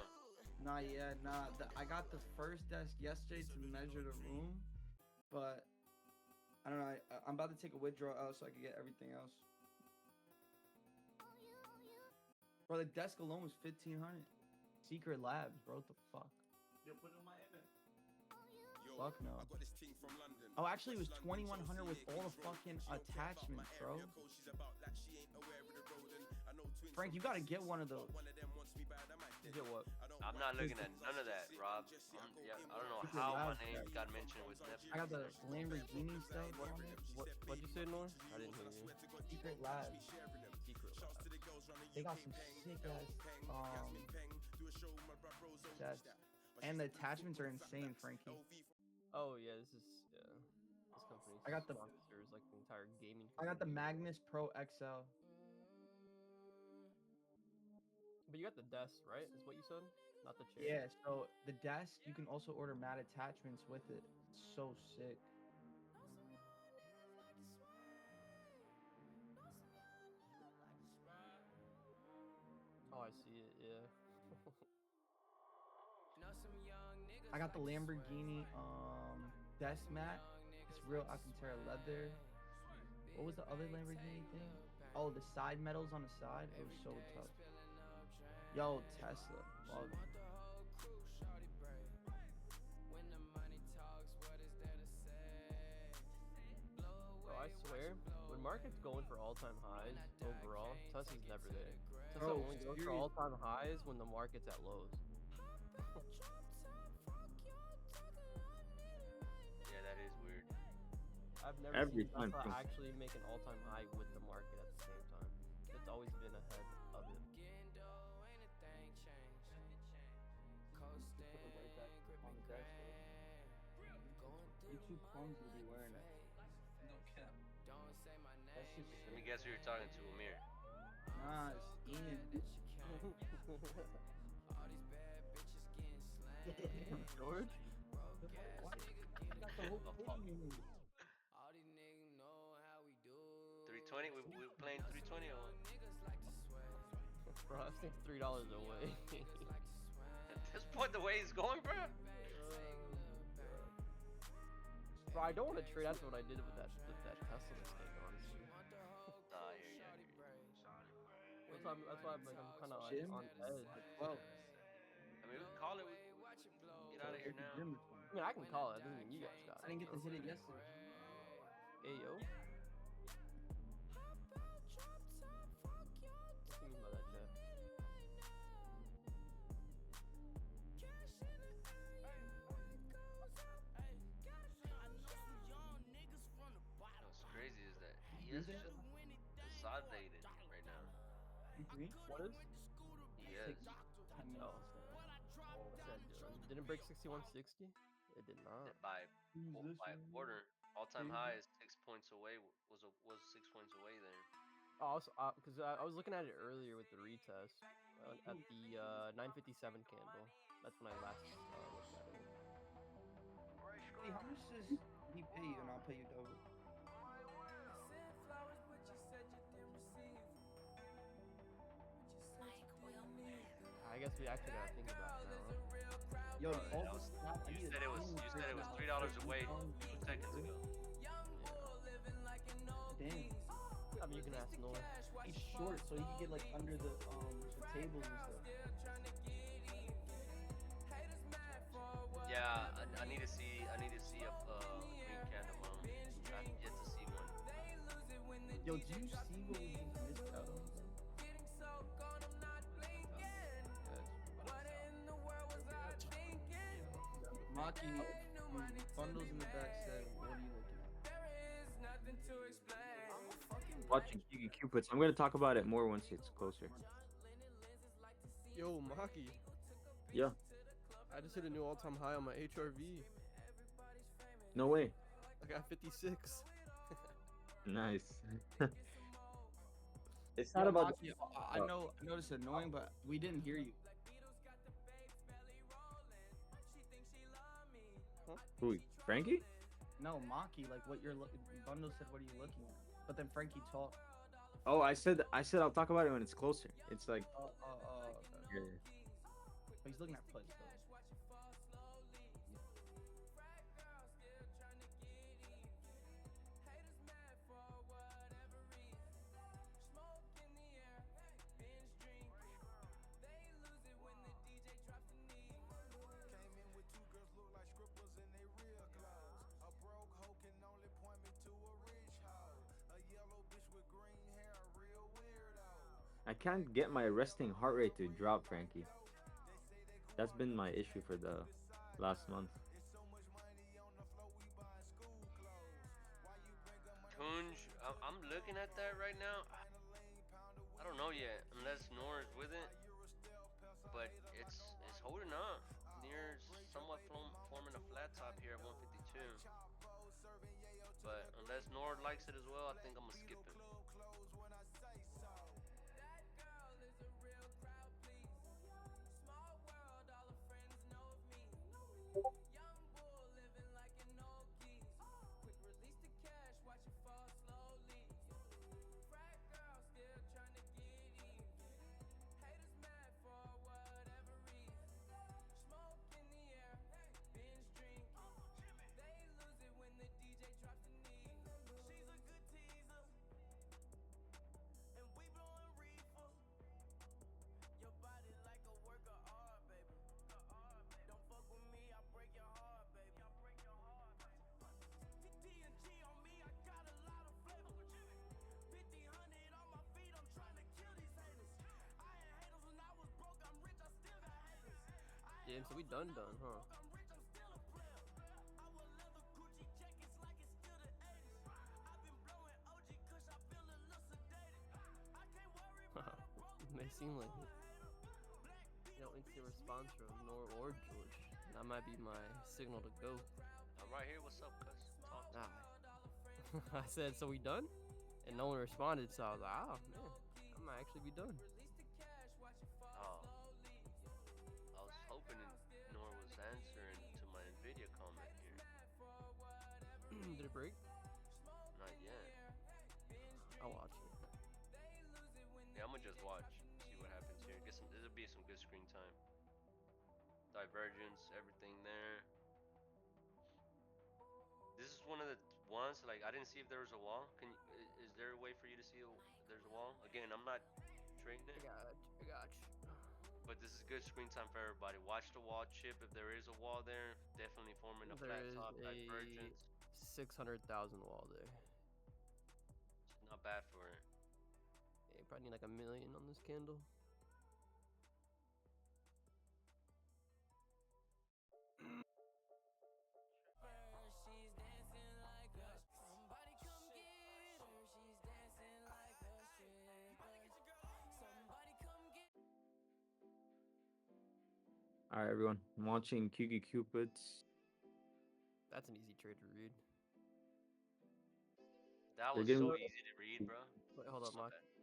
Not yet, nah. I got the first desk yesterday to measure the room, but I don't know. I'm about to take a withdrawal out so I can get everything else. Bro, the desk alone was 1,500. Secret Labs, bro. What the fuck? Yo, put it on my image. Fuck no. Oh, actually, it was 2,100 with all the fucking attachments, bro. Frank, you gotta get one of those. Get what? I'm not looking at none of that, Rob. Yeah, I don't know Secret how my Labs, name bro. got mentioned with Netflix. I got the Lamborghini stuff on it. What'd you say, Nor? I didn't hear you. Secret Labs. Secret Labs. They got some sick ass sets. And the attachments are insane, Frankie. Oh yeah, this company. I got the- sponsors like the entire gaming. I got the community. Magnus Pro XL. But you got the desk, right? Is what you said? Not the chair. Yeah, so the desk, you can also order matte attachments with it. It's so sick. Oh, I see it. Yeah. I got the Lamborghini desk mat. It's real Alcantara leather. What was the other Lamborghini thing? Oh, the side metals on the side. It was so tough. Yo, Tesla. Love it. Bro, I swear, when markets going for all-time highs overall, Tesla's never there. Tesla Bro, only goes for serious. all-time highs when the market's at lows. Yeah, that is weird. I've never Every seen time, Tesla too. actually make an all-time high with the market at the same time. It's always been ahead of it. Put it right back on the desk, YouTube clones will be wearing it. No cap. That's just Let me guess who you're talking to, Amir. nah, it's Ian. George? Got the whole thing in it. 320? We playing 320 or what? Bro, I think $3 away. At this point, the way he's going, bro. Bro, I don't want to trade. That's what I did with that Tesla mistake, honestly. Nah, I hear you. I hear you. That's why I'm like, I'm kind of like Jim? on edge. Well, I mean, we can call it. Get out of here now. Jim, I mean, I can call it. Doesn't mean you guys got I didn't it. get to hit it yesterday. Hey, yo. What do you mean by that, Jeff? What's crazy is that he is just consolidated right now. You agree? What is? He is. 10 minutes. Oh, didn't break 6160? It did not. By Who's this by a one? quarter, all-time Who's high is 6 points away. Was 6 points away there. Also, because I was looking at it earlier with the retest at the 957 candle. That's when I last looked at it. Hey, how much does he pay you and I'll pay you double? I guess we actually gotta think about it now. Yo, Bro, all that the was- stuff. I you need said it was $3 away 2 seconds ago. Damn. I mean, you can ask Noah. He's short, so he can get like under the tables and stuff. Yeah, I need to see a green candle, mom. I've yet to see one. Yo, do you see what we just missed out on? Maki, bundles in the back said, what are you looking at? Watching Yugi Cupids. I'm gonna talk about it more once it's closer. Yo, Maki. Yeah. I just hit a new all-time high on my HRV. No way. I got 56. Nice. It's Yo, not about. Maki, I know it's annoying, but we didn't hear you. Who? Frankie? No, Maki, like what your bundle said. What are you looking at? But then Frankie talked. Oh, I said I'll talk about it when it's closer. It's like. Okay. Yeah. But he's looking at plays though. I can't get my resting heart rate to drop, Frankie. That's been my issue for the last month. Tunj, I'm looking at that right now. I don't know yet, unless Nora's with it. But it's holding up. Near somewhat forming a flat top here at 152. But unless Nora likes it as well, I think I'm gonna skip it. Damn, so we done, huh? May seem like it. No instant response from Nor or George. That might be my signal to go. I'm right here. What's up, cuz? Talk to me. I said, so we done? And no one responded, so I was like, oh man, I might actually be done. Oh. I was hoping Nor was answering to my Nvidia comment here. Did it break? Not yet. I'll watch it. Yeah, I'm gonna just watch, see what happens here. Get some. This'll be some good screen time. Divergence, everything there. This is one of the ones like I didn't see if there was a wall. Is there a way for you to see if there's a wall? Again, I'm not trading it. I got you. But this is good screen time for everybody. Watch the wall chip. If there is a wall there, definitely forming a flat top divergence. 600,000 wall there. It's not bad for it. Yeah, you probably need like $1 million on this candle. Alright, everyone. I'm watching Yugi Cupids. That's an easy trade to read. That They're was getting- so easy to read, bro. Wait, hold up, So Mark. bad.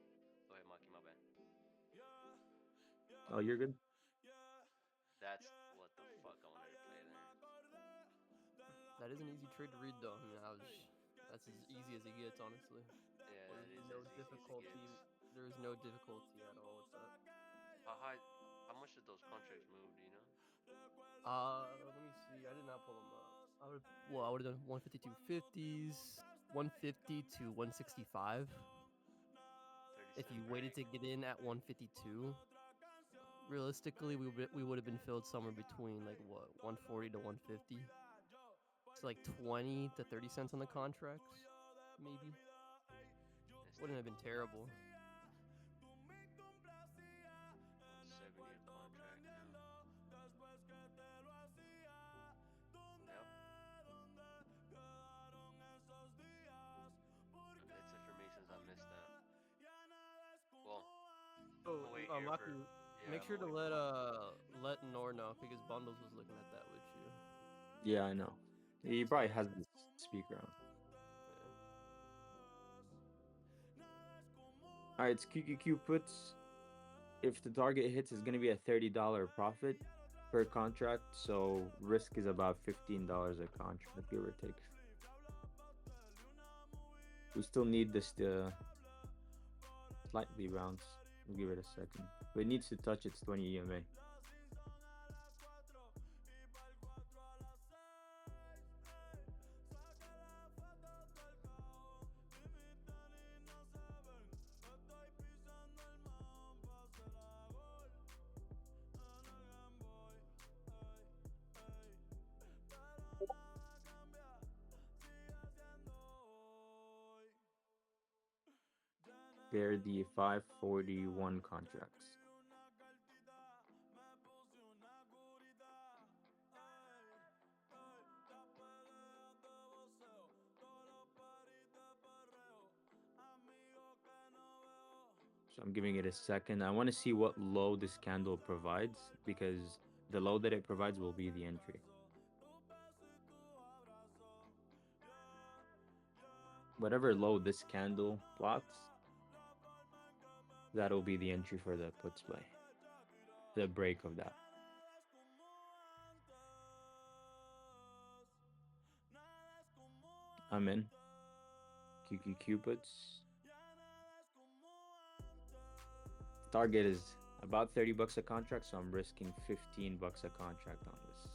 Oh, you're good. That's what the fuck I wanted to play there. That is an easy trade to read, though. I mean, that's as easy as it gets, honestly. Yeah, that There's is no as easy as it difficulty. gets. There is no difficulty at all with that. How high? How much did those contracts move? Do you know? Let me see. I did not pull them up. I would have done 152 50s, 150 to 165. 30 If cent you waited break. to get in at 152, realistically, we would have been filled somewhere between like what 140 to 150. It's like 20 to 30 cents on the contracts, maybe. It's Wouldn't have been terrible. 170 a contract now. Yep. Okay, it's information I missed that. Well, Oh, I'm gonna wait here for. Maku, Yeah, make I'm sure to gonna wait let Nor know because Bundles was looking at that with you. Yeah, I know. He probably has the speaker on. All right, it's QQQ puts. If the target hits, it's gonna be a $30 profit per contract. So risk is about $15 a contract, give or take. We still need this to slightly bounce. We'll give it a second. But it needs to touch its 20 EMA. They're the 541 contracts. So I'm giving it a second. I want to see what low this candle provides because the low that it provides will be the entry. Whatever low this candle plots, that'll be the entry for the puts play. The break of that. I'm in. QQQ puts. Target is about 30 bucks a contract, so I'm risking 15 bucks a contract on this.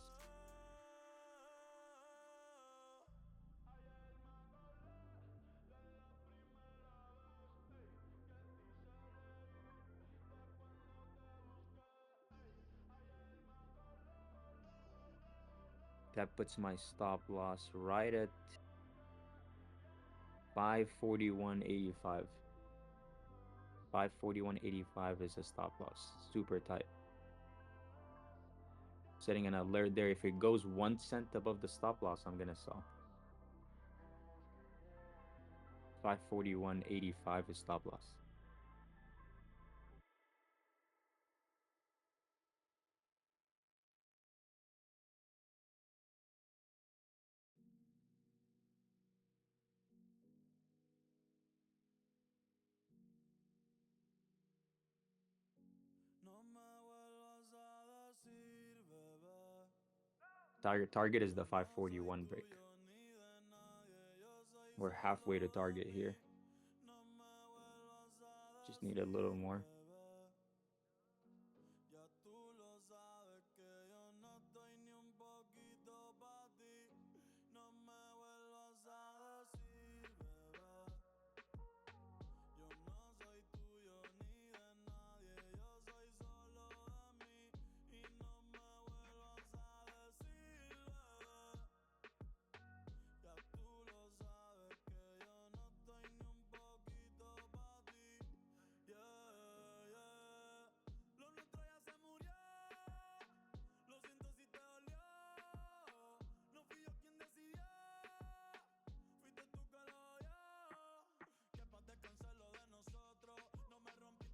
That puts my stop loss right at 541.85. 541.85 is a stop loss. Super tight. Setting an alert there. If it goes 1 cent above the stop loss, I'm gonna sell. 541.85 is stop loss. Target is the 541 break. We're halfway to target here. Just need a little more.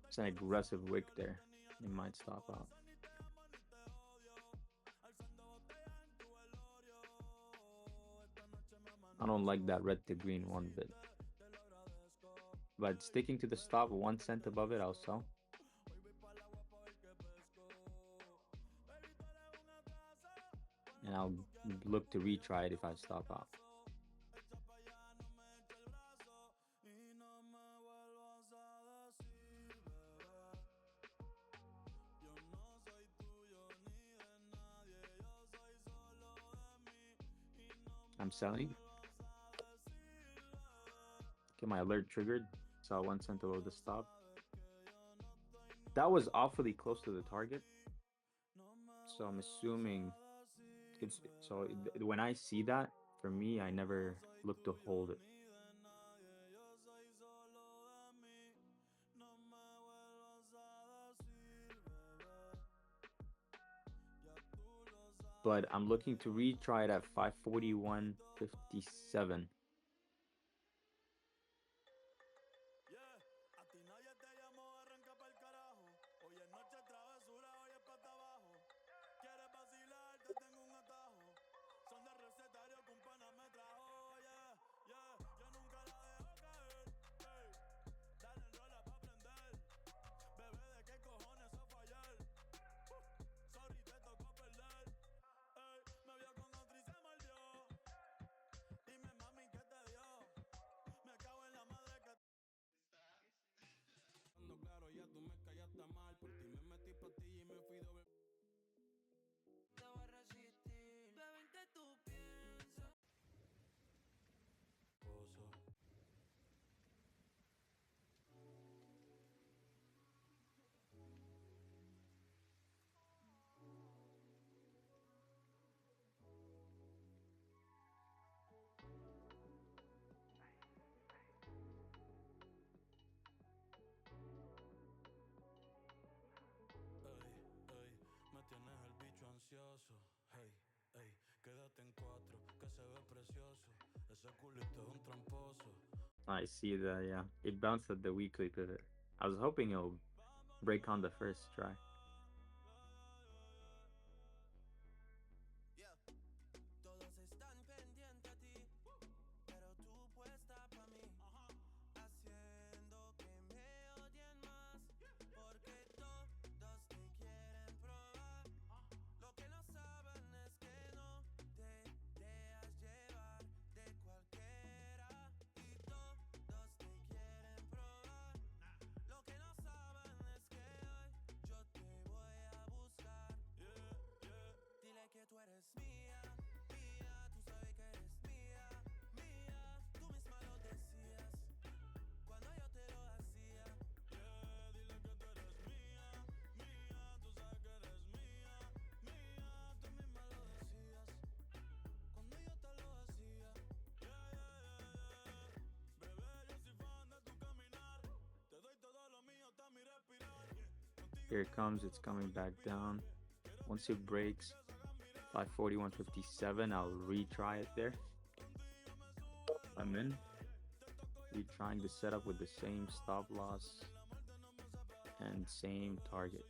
It's an aggressive wick there. It might stop out. I don't like that red to green one bit. But sticking to the stop 1 cent above it, I'll sell. and I'll look to retry it if I stop out. I'm selling. Okay, my alert triggered. Saw 1 cent below the stop. That was awfully close to the target. So I'm assuming it's so when I see that, for me, I never look to hold it. But I'm looking to retry it at 541.57. I see that, yeah. It bounced at the weekly pivot. I was hoping it'll break on the first try. Here it comes, it's coming back down. Once it breaks 541.57, I'll retry it there. I'm in. Retrying the setup with the same stop loss and same target.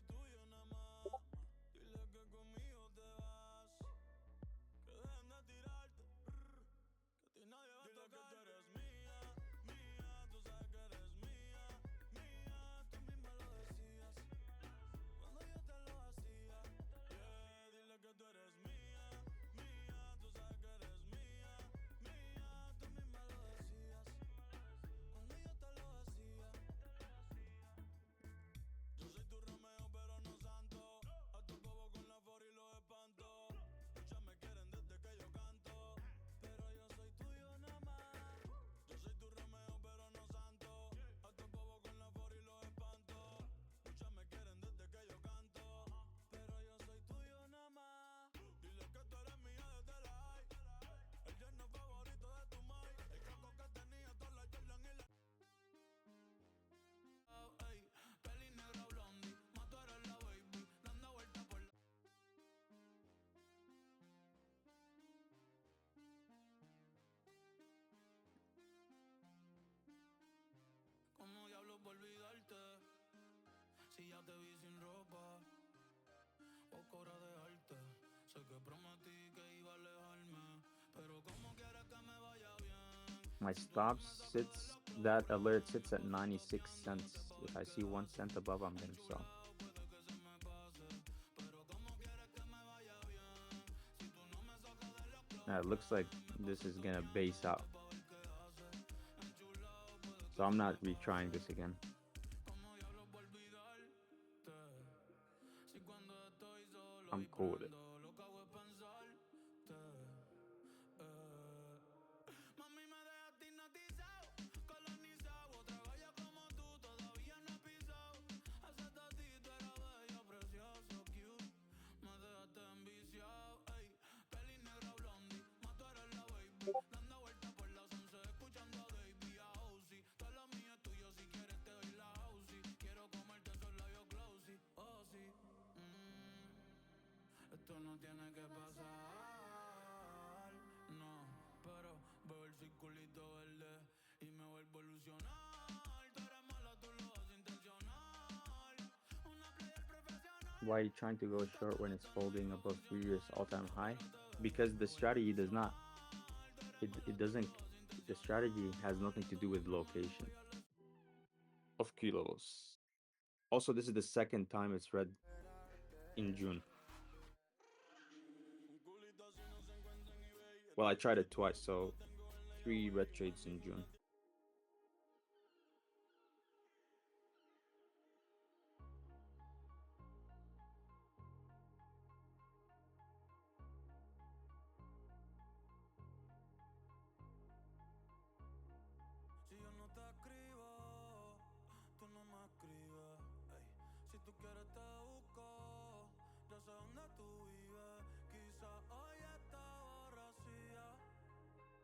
My stop sits, that alert sits at 96 cents. If I see 1 cent above, I'm gonna sell. Now it looks like this is gonna base out. So I'm not retrying this again. I'm cool with it. Esto no tiene que pasar, no, pero veo el circulito verde y me vuelvo a ilusionar. Tú eres mala, tú lo haces intencional. Una player profesional. Why are you trying to go short when it's holding above previous all-time high? Because the strategy does not. It doesn't. The strategy has nothing to do with location of kilos. Also, this is the second time it's read in June. Well, I tried it twice, so 3 red trades in June. Si yo no te escribo, tú no me escribes. Ey, si tú quieres te busco, yo sé dónde tú vives. Quizás hoy está borracía,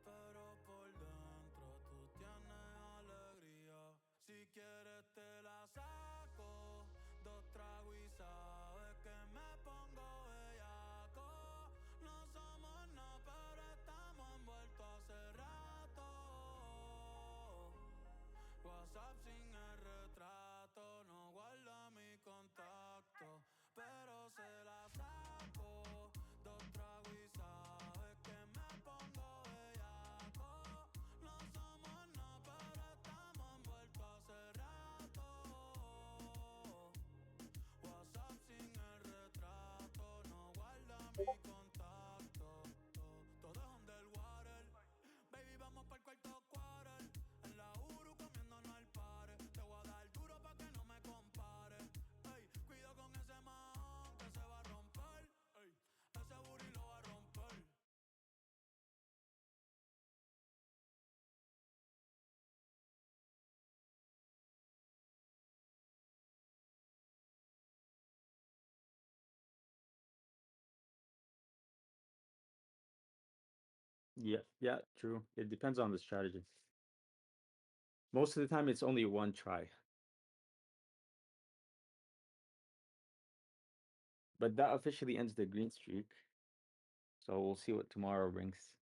pero por dentro tú tienes alegría. Si quieres te la saco, 2 tragos y sabes que me pongo bellaco. No somos nada, pero estamos envueltos hace rato. WhatsApp sin el retrato, no guarda mi contacto, pero se la saco. 2 tragos y sabes que me pongo bellaco. No somos nada, pero estamos envueltos hace rato. WhatsApp sin el retrato, no guarda mi contacto. Todo es underwater. Baby, vamos pa'l cuarto quarter. En la Uru comiéndonos al pare. Te voy a dar duro pa' que no me compare. Ey, cuido con ese man que se va a romper. Ey, ese booty lo va a romper. Yeah, true. It depends on the strategy. Most of the time, it's only one try. But that officially ends the green streak. So we'll see what tomorrow brings.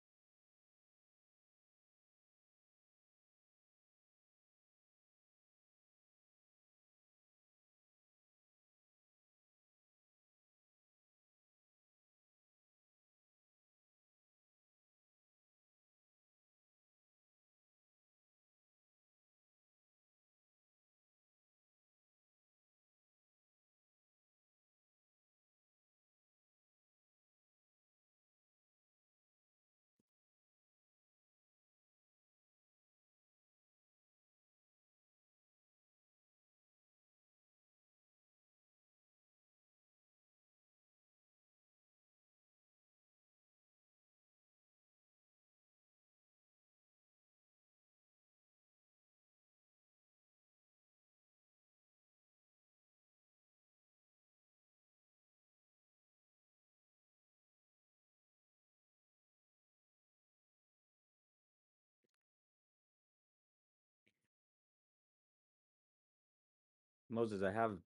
Moses, I have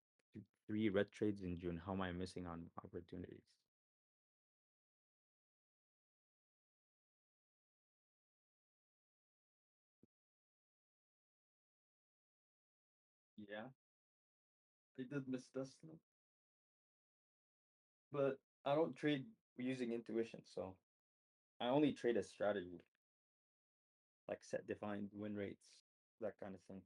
3 red trades in June. How am I missing on opportunities? Yeah, I did miss Tesla. But I don't trade using intuition, so I only trade a strategy, like set defined win rates, that kind of thing.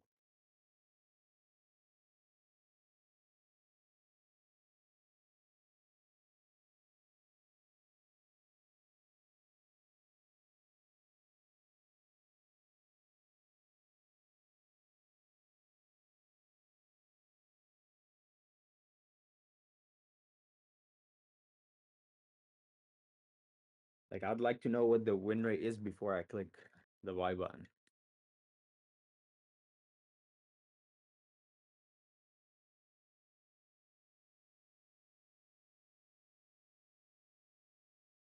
Like, I'd like to know what the win rate is before I click the buy button.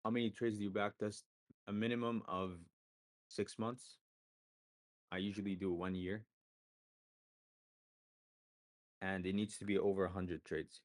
How many trades do you backtest? A minimum of 6 months. I usually do 1 year. And it needs to be over 100 trades.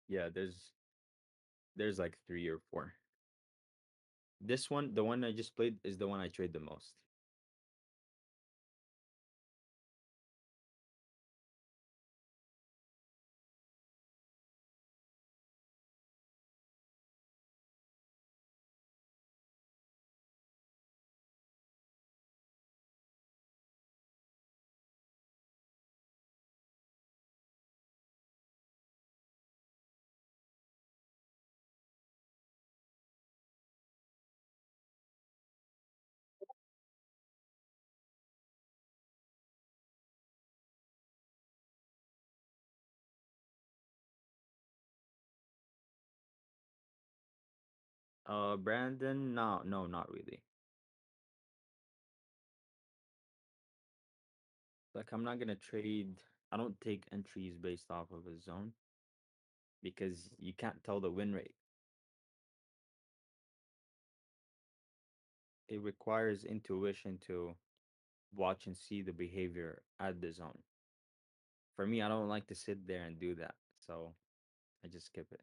Yeah, there's like 3 or 4. This one, the one I just played, is the one I trade the most. Brandon, no, not really. Like, I'm not gonna trade. I don't take entries based off of a zone because you can't tell the win rate. It requires intuition to watch and see the behavior at the zone. For me, I don't like to sit there and do that, so I just skip it.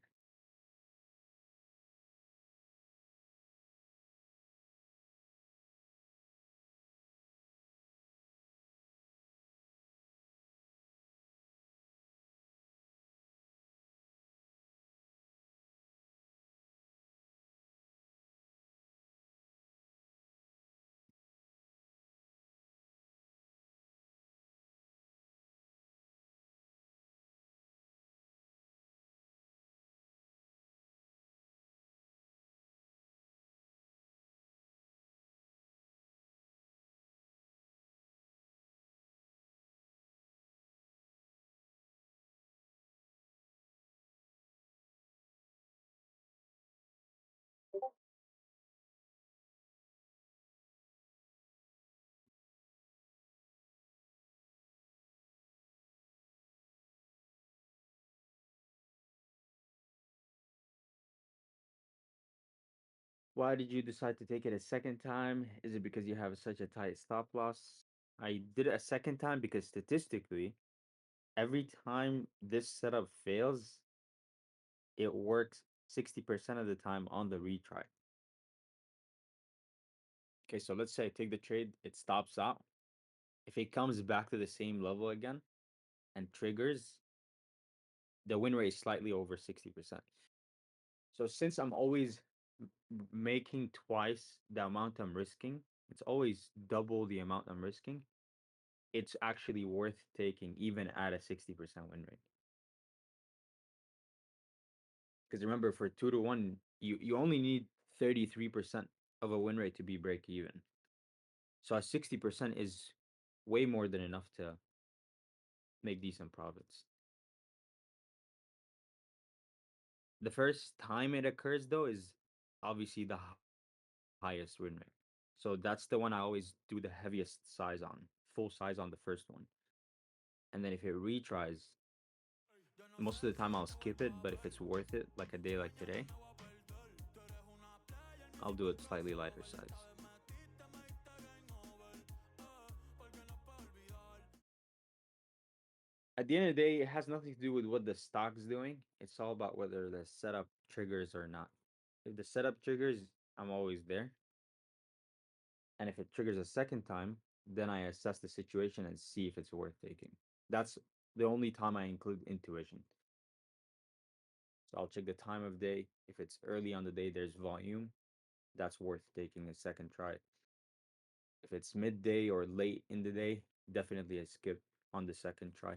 Why did you decide to take it a second time? Is it because you have such a tight stop loss? I did it a second time because statistically, every time this setup fails, it works 60% of the time on the retry. Okay, so let's say I take the trade, it stops out. If it comes back to the same level again and triggers, the win rate is slightly over 60%. So since I'm always making twice the amount I'm risking, it's always double the amount I'm risking. It's actually worth taking even at a 60% win rate. Because remember, for 2 to 1, you only need 33% of a win rate to be break even. So a 60% is way more than enough to make decent profits. The first time it occurs, though, is obviously the highest win rate. So that's the one I always do the heaviest size on, full size on the first one. And then if it retries, most of the time I'll skip it, but if it's worth it, like a day like today, I'll do it slightly lighter size. At the end of the day, it has nothing to do with what the stock's doing. It's all about whether the setup triggers or not. If the setup triggers, I'm always there. And if it triggers a second time, then I assess the situation and see if it's worth taking. That's the only time I include intuition. So I'll check the time of day. If it's early on the day, there's volume. That's worth taking a second try. If it's midday or late in the day, definitely a skip on the second try.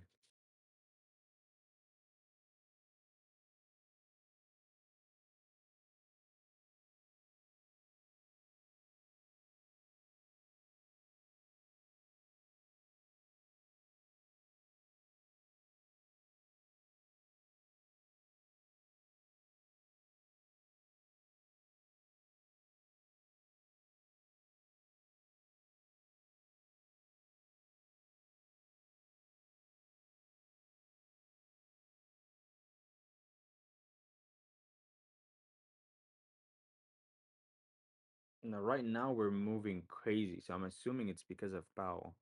Now, right now we're moving crazy, so I'm assuming it's because of Powell.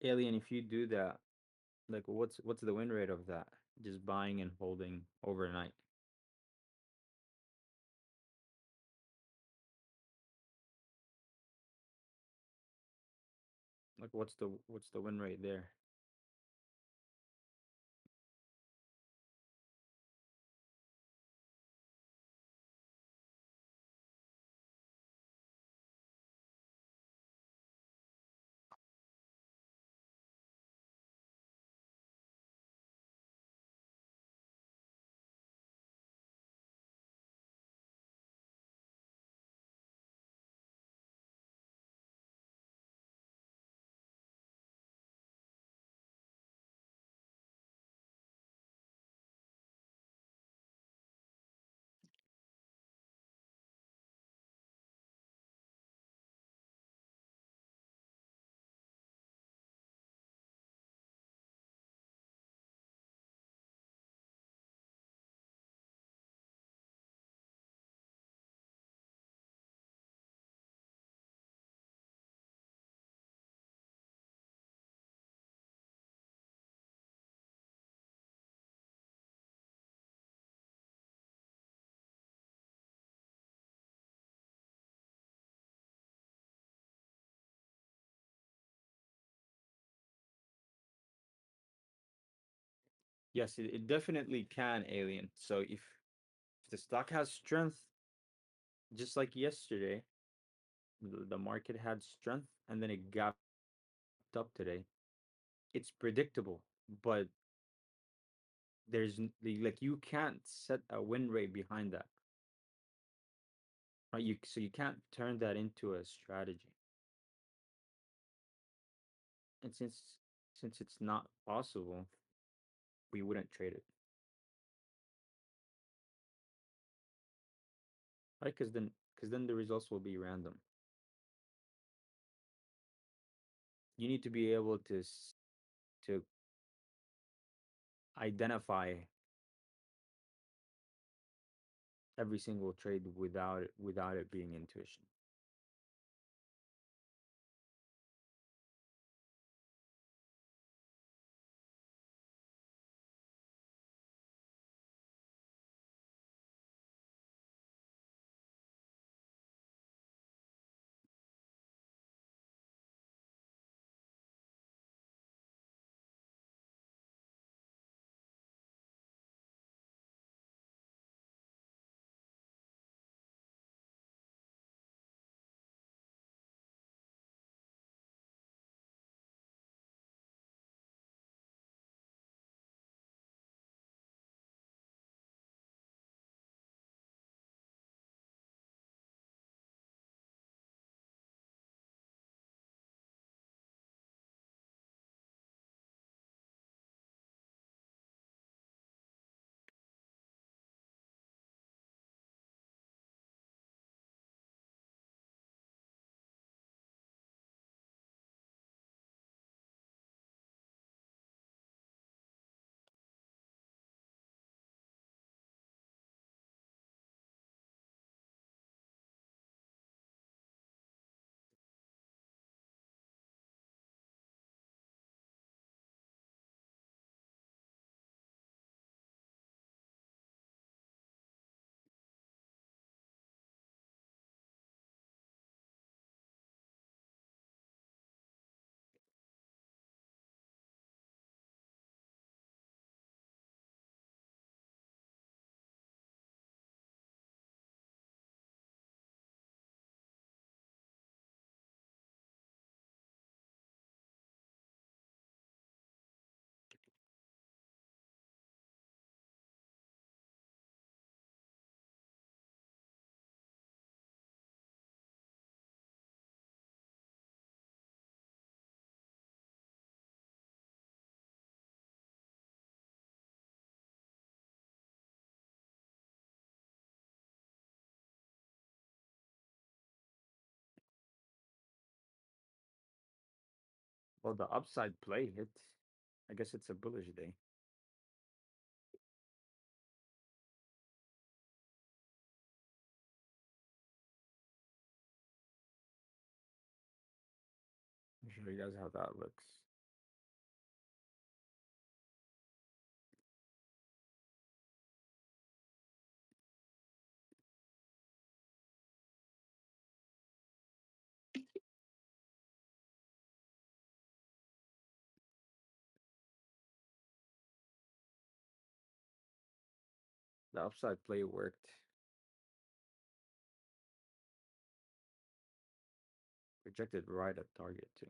Alien, if you do that, like what's the win rate of that? Just buying and holding overnight. Like what's the win rate there? Yes, it definitely can, Alien. So if the stock has strength, just like yesterday, the market had strength and then it gapped up today. It's predictable, but like you can't set a win rate behind that, right? You can't turn that into a strategy, and since it's not possible, we wouldn't trade it, right? Because then the results will be random. You need to be able to identify every single trade without it being intuition. Well, the upside play hit. I guess it's a bullish day. I'll show you guys how that looks. The upside play worked. Projected right at target too.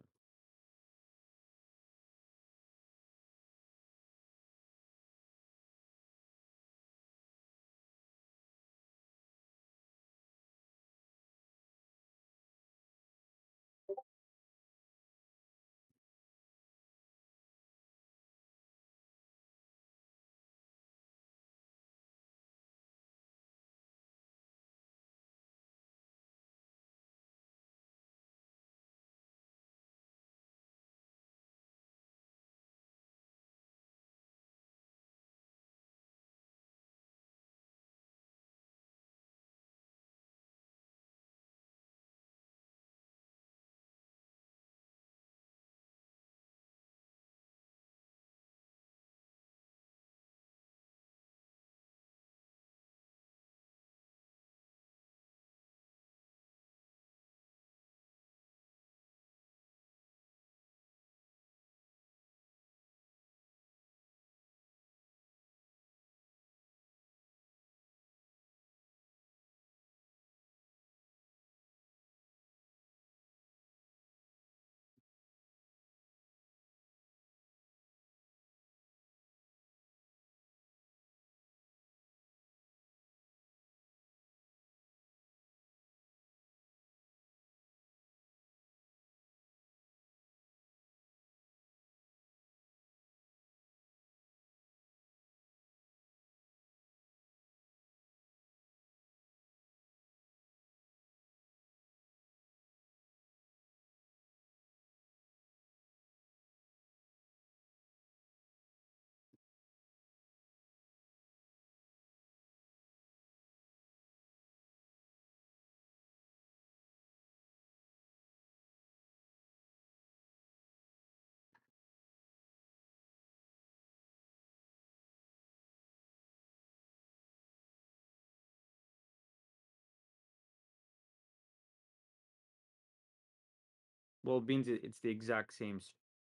Well, Beans, it's the exact same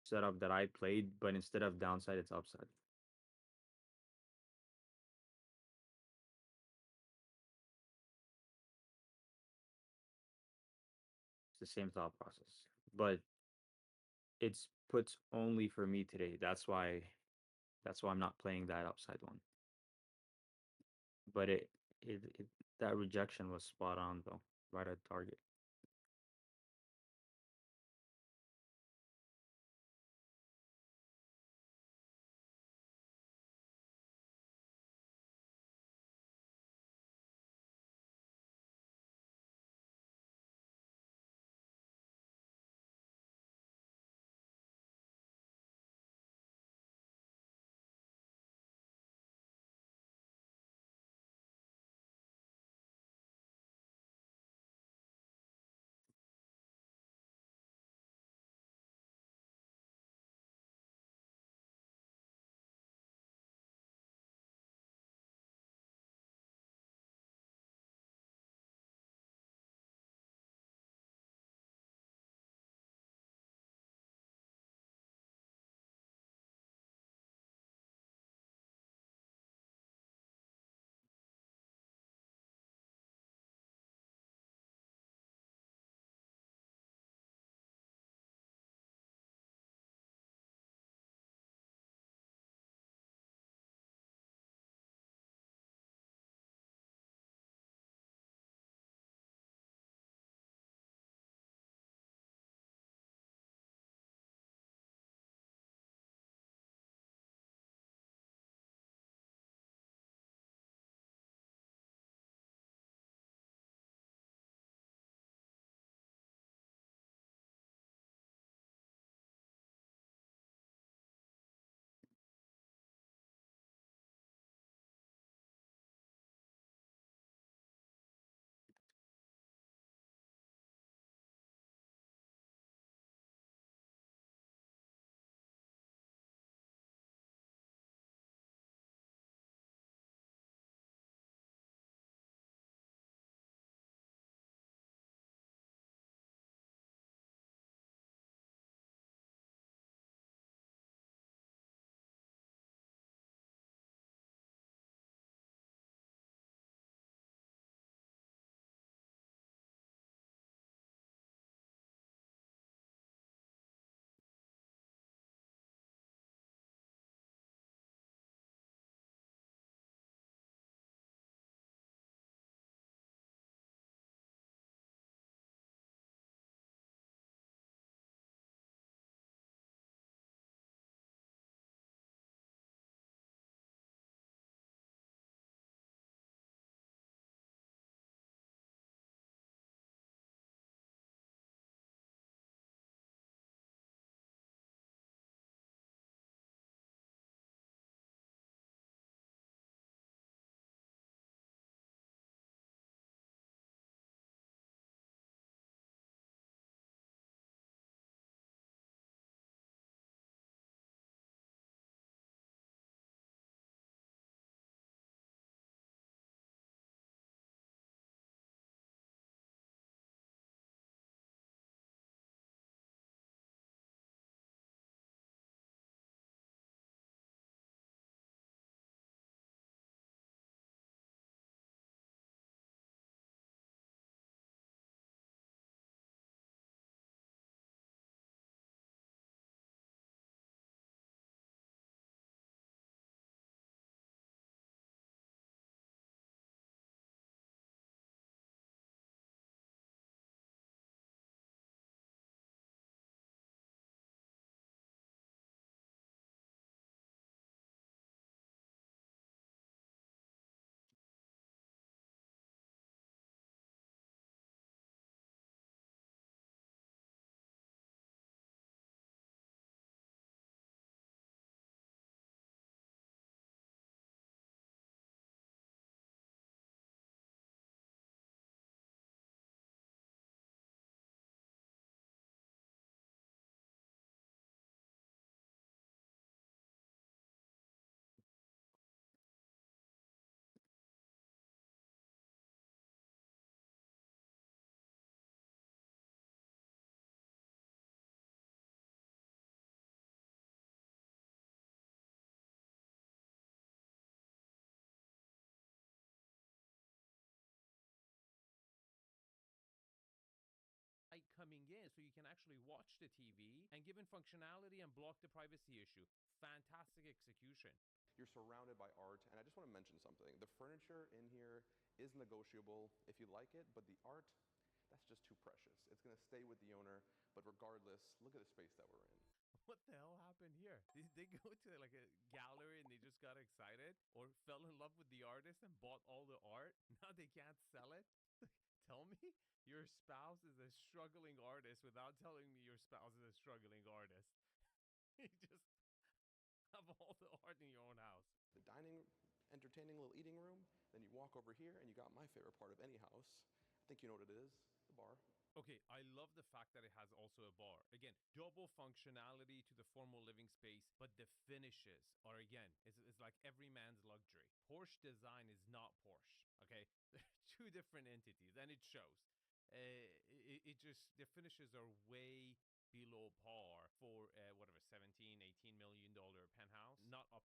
setup that I played, but instead of downside, it's upside. It's the same thought process, but it's puts only for me today. That's why I'm not playing that upside one. But it that rejection was spot on though, right at target. it so you can actually watch the TV and given functionality and block the privacy issue. Fantastic execution. You're surrounded by art, and I just want to mention something. The furniture in here is negotiable if you like it, but the art, that's just too precious. It's going to stay with the owner, but regardless, look at the space that we're in. What the hell happened here? Did they go to like a gallery and they just got excited or fell in love with the artist and bought all the art? Now they can't sell it? Tell me your spouse is a struggling artist without telling me your spouse is a struggling artist. You just have all the art in your own house. The dining, entertaining little eating room, then you walk over here and you got my favorite part of any house. I think you know what it is, the bar. Okay, I love the fact that it has also a bar. Again, double functionality to the formal living space, but the finishes are, again, it's like every man's luxury. Porsche design is not Porsche, okay? They're two different entities, and it shows. It just, the finishes are way below par for, whatever, $17-18 million penthouse. Not up.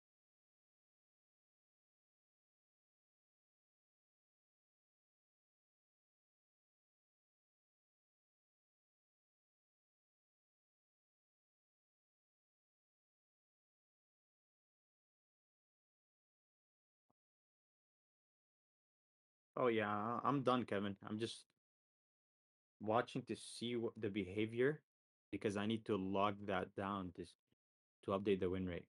Oh yeah, I'm done, Kevin. I'm just watching to see the behavior because I need to log that down to update the win rate.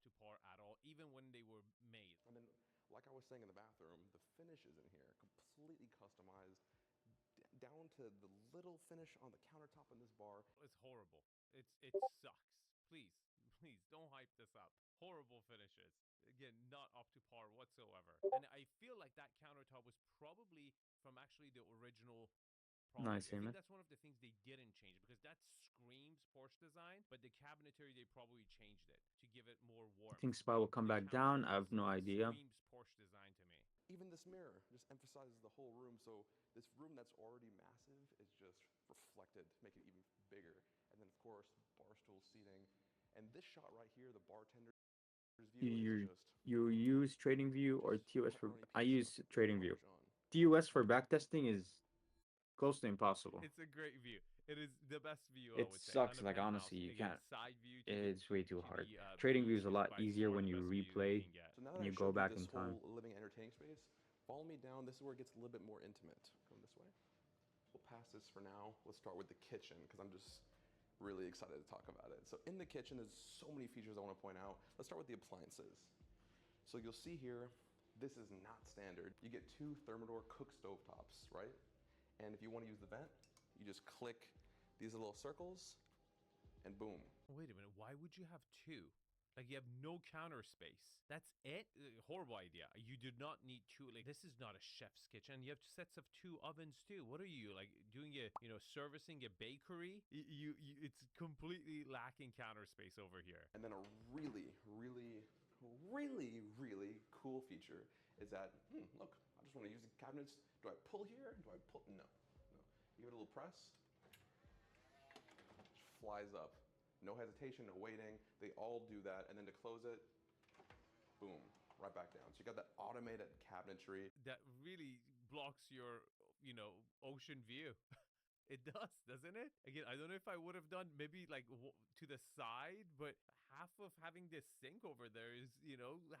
To par at all, even when they were made. And then, like I was saying in the bathroom, the finishes in here, completely customized, down to the little finish on the countertop in this bar. It's horrible. It sucks. Please, please don't hype this up. Horrible finishes. Again, not up to par whatsoever. And I feel like that countertop was probably from actually the original product. Nice, I man. think that's one of the things they didn't change because that screams Porsche design, but the cabinetry, they probably changed it to give it more I warmth. think Spy will come The back down. I cabinetry have no idea. screams Porsche design to me. Even this mirror just emphasizes the whole room, so this room that's already massive is just reflected, make it even bigger. And then, of course, bar stool seating. And this shot right here, the bartender's view, is just... You use TradingView or TOS for... I use TradingView. Parmesan. TOS for backtesting is close to impossible. It's a great view. It is the best view, I It would say. sucks, On a like penthouse. honestly, you Again, can't. side view to the, It's way too to hard. the, TradingView beach is a lot by easier far when the you best view replay can get. So now and that you I go showed back you in this time. whole living entertaining space, follow me down. This is where it gets a little bit more intimate. Come this way. We'll pass this for now. Let's start with the kitchen because I'm just really excited to talk about it. So in the kitchen, there's so many features I want to point out. Let's start with the appliances. So you'll see here, this is not standard. You get two Thermador cook stove tops, right? And if you want to use the vent, you just click these little circles and boom. Wait a minute. Why would you have two? Like you have no counter space. That's it? Horrible idea. You do not need two. Like this is not a chef's kitchen. You have sets of two ovens too. What are you like doing? Servicing a bakery? It's completely lacking counter space over here. And then a really, really, really, really cool feature is that, look, I just want to use the cabinets. Do I pull here? Do I pull? No. Give it a little press. Just flies up. No hesitation, no waiting. They all do that. And then to close it, boom, right back down. So you got that automated cabinetry. That really blocks your, ocean view. It does, doesn't it? Again, I don't know if I would have done maybe like to the side, but half of having this sink over there is,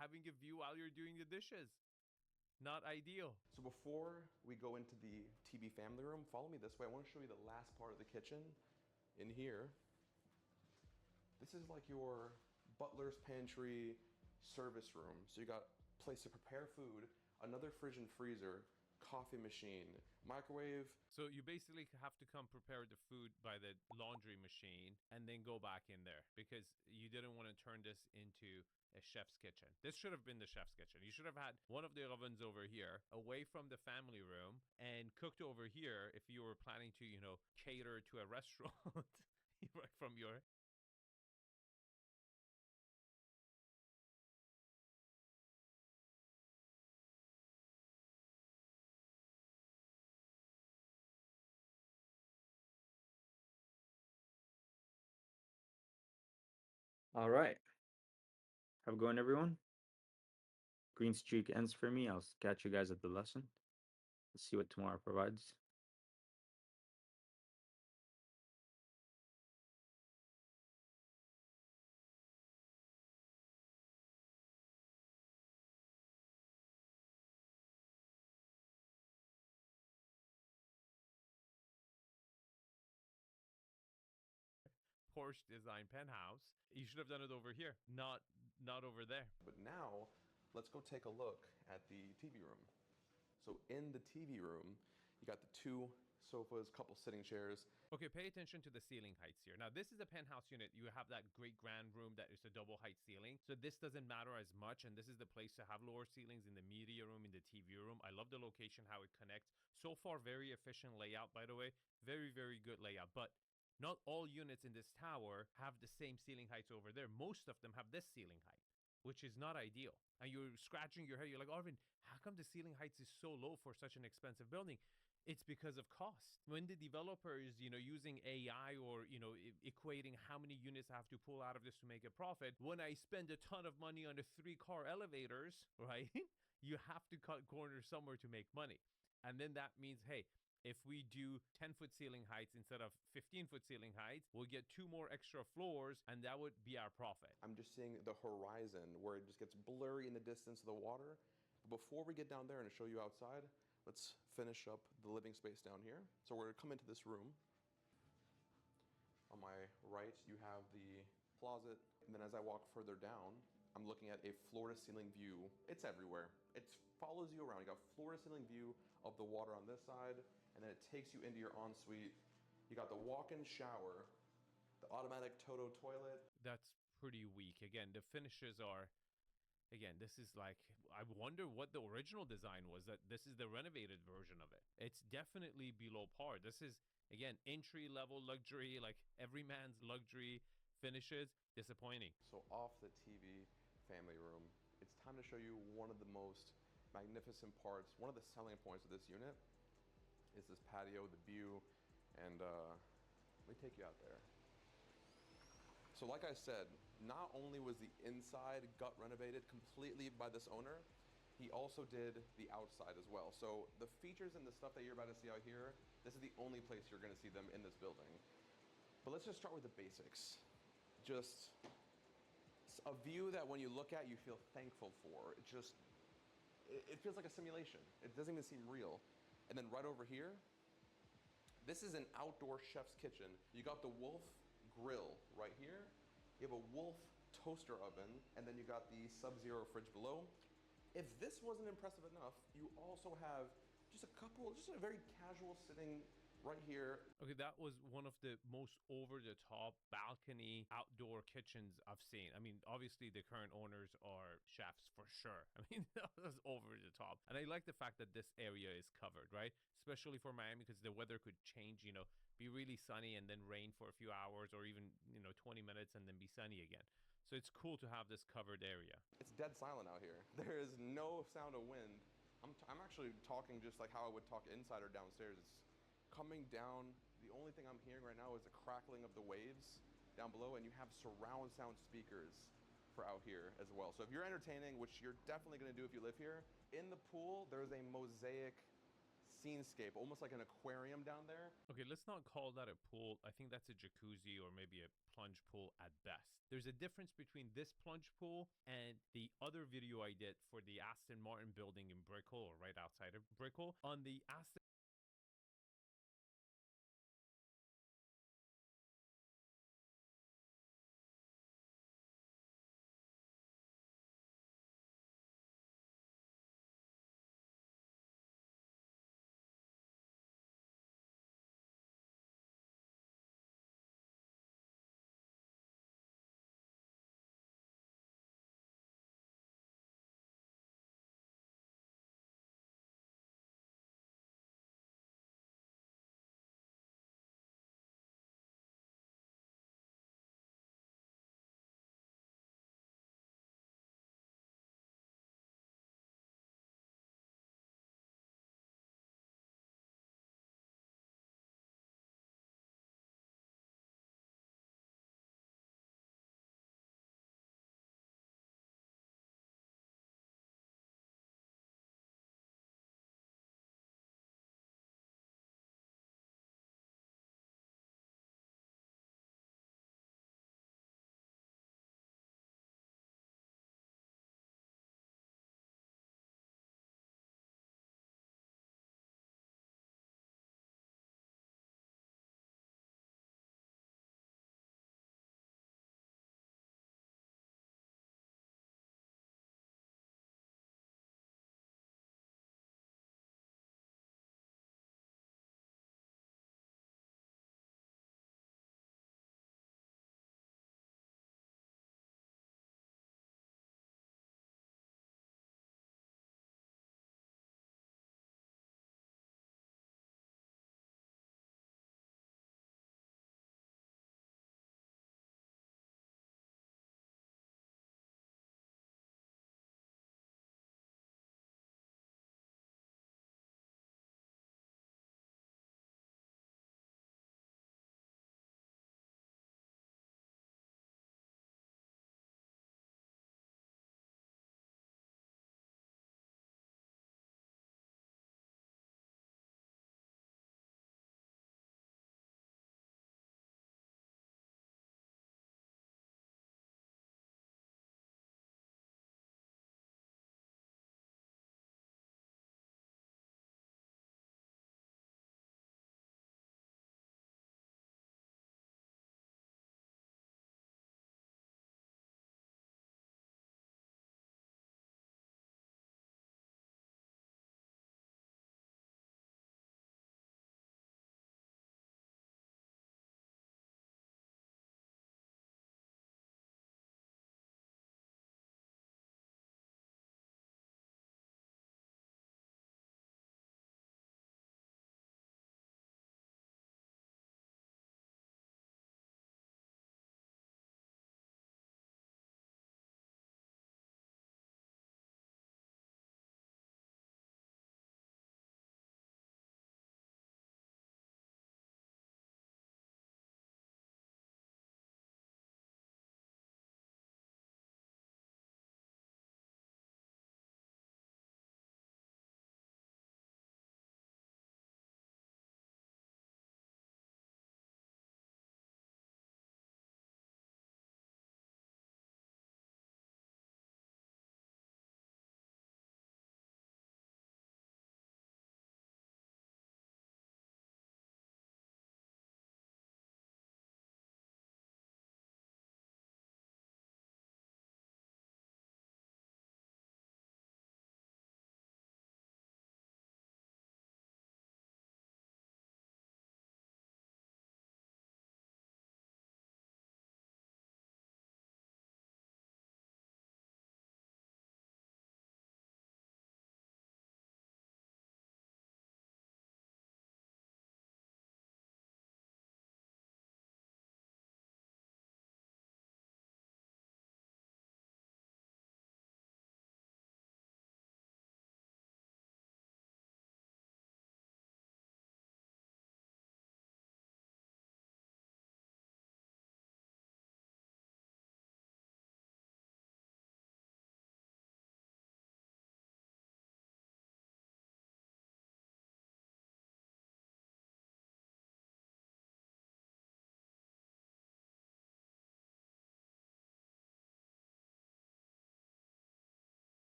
having a view while you're doing the dishes. Not ideal. So before we go into the TB family room, follow me this way. I want to show you the last part of the kitchen. In here, this is like your butler's pantry service room. So you got a place to prepare food, another fridge and freezer, coffee machine, microwave. So you basically have to come prepare the food by the laundry machine and then go back in there because you didn't want to turn this into a chef's kitchen. This should have been the chef's kitchen. You should have had one of the ovens over here away from the family room and cooked over here if you were planning to, cater to a restaurant from your All right. Have a good one, everyone. Green streak ends for me. I'll catch you guys at the lesson. Let's see what tomorrow provides. Porsche design penthouse. You should have done it over here, not over there. But now, let's go take a look at the TV room. So in the TV room, you got the 2 sofas, couple sitting chairs. Okay, pay attention to the ceiling heights here. Now, this is a penthouse unit. You have that great grand room that is a double height ceiling. So this doesn't matter as much, and this is the place to have lower ceilings in the media room, in the TV room. I love the location, how it connects. So far, very efficient layout, by the way. Very, very good layout. But not all units in this tower have the same ceiling heights over there. Most of them have this ceiling height, which is not ideal. And you're scratching your head. You're like, Arvin, how come the ceiling heights is so low for such an expensive building? It's because of cost. When the developers, using AI or, equating how many units I have to pull out of this to make a profit, when I spend a ton of money on the 3-car elevators, right? You have to cut corners somewhere to make money. And then that means, hey, if we do 10-foot ceiling heights instead of 15-foot ceiling heights, we'll get 2 more extra floors, and that would be our profit. I'm just seeing the horizon where it just gets blurry in the distance of the water. But before we get down there and show you outside, let's finish up the living space down here. So we're gonna come into this room. On my right, you have the closet. And then as I walk further down, I'm looking at a floor-to-ceiling view. It's everywhere. It follows you around. You got floor-to-ceiling view of the water on this side, and then it takes you into your ensuite. You got the walk-in shower, the automatic Toto toilet. That's pretty weak. Again, the finishes are, this is like, I wonder what the original design was, that this is the renovated version of it. It's definitely below par. This is, again, entry-level luxury, like every man's luxury finishes. Disappointing. So off the TV family room, it's time to show you one of the most magnificent parts. One of the selling points of this unit is this patio, the view, and let me take you out there. So like I said, not only was the inside gut renovated completely by this owner, he also did the outside as well. So the features and the stuff that you're about to see out here, this is the only place you're gonna see them in this building. But let's just start with the basics. Just a view that when you look at, you feel thankful for. It feels like a simulation. It doesn't even seem real. And then right over here, this is an outdoor chef's kitchen. You got the Wolf grill right here. You have a Wolf toaster oven, and then you got the Sub-Zero fridge below. If this wasn't impressive enough, you also have just a very casual sitting right here. Okay, that was one of the most over-the-top balcony outdoor kitchens I've seen. I mean, obviously the current owners are chefs for sure. I mean, that was over the top. And I like the fact that this area is covered, right? Especially for Miami, because the weather could change, be really sunny and then rain for a few hours, or even, 20 minutes and then be sunny again. So it's cool to have this covered area. It's dead silent out here. There is no sound of wind. I'm actually talking just like how I would talk inside or downstairs. It's coming down. The only thing I'm hearing right now is the crackling of the waves down below, and you have surround sound speakers for out here as well. So if you're entertaining, which you're definitely going to do if you live here, in the pool, there's a mosaic scenescape, almost like an aquarium down there. Okay, let's not call that a pool. I think that's a jacuzzi or maybe a plunge pool at best. There's a difference between this plunge pool and the other video I did for the Aston Martin building in Brickell, or right outside of Brickell. On the Aston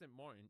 Aston Martin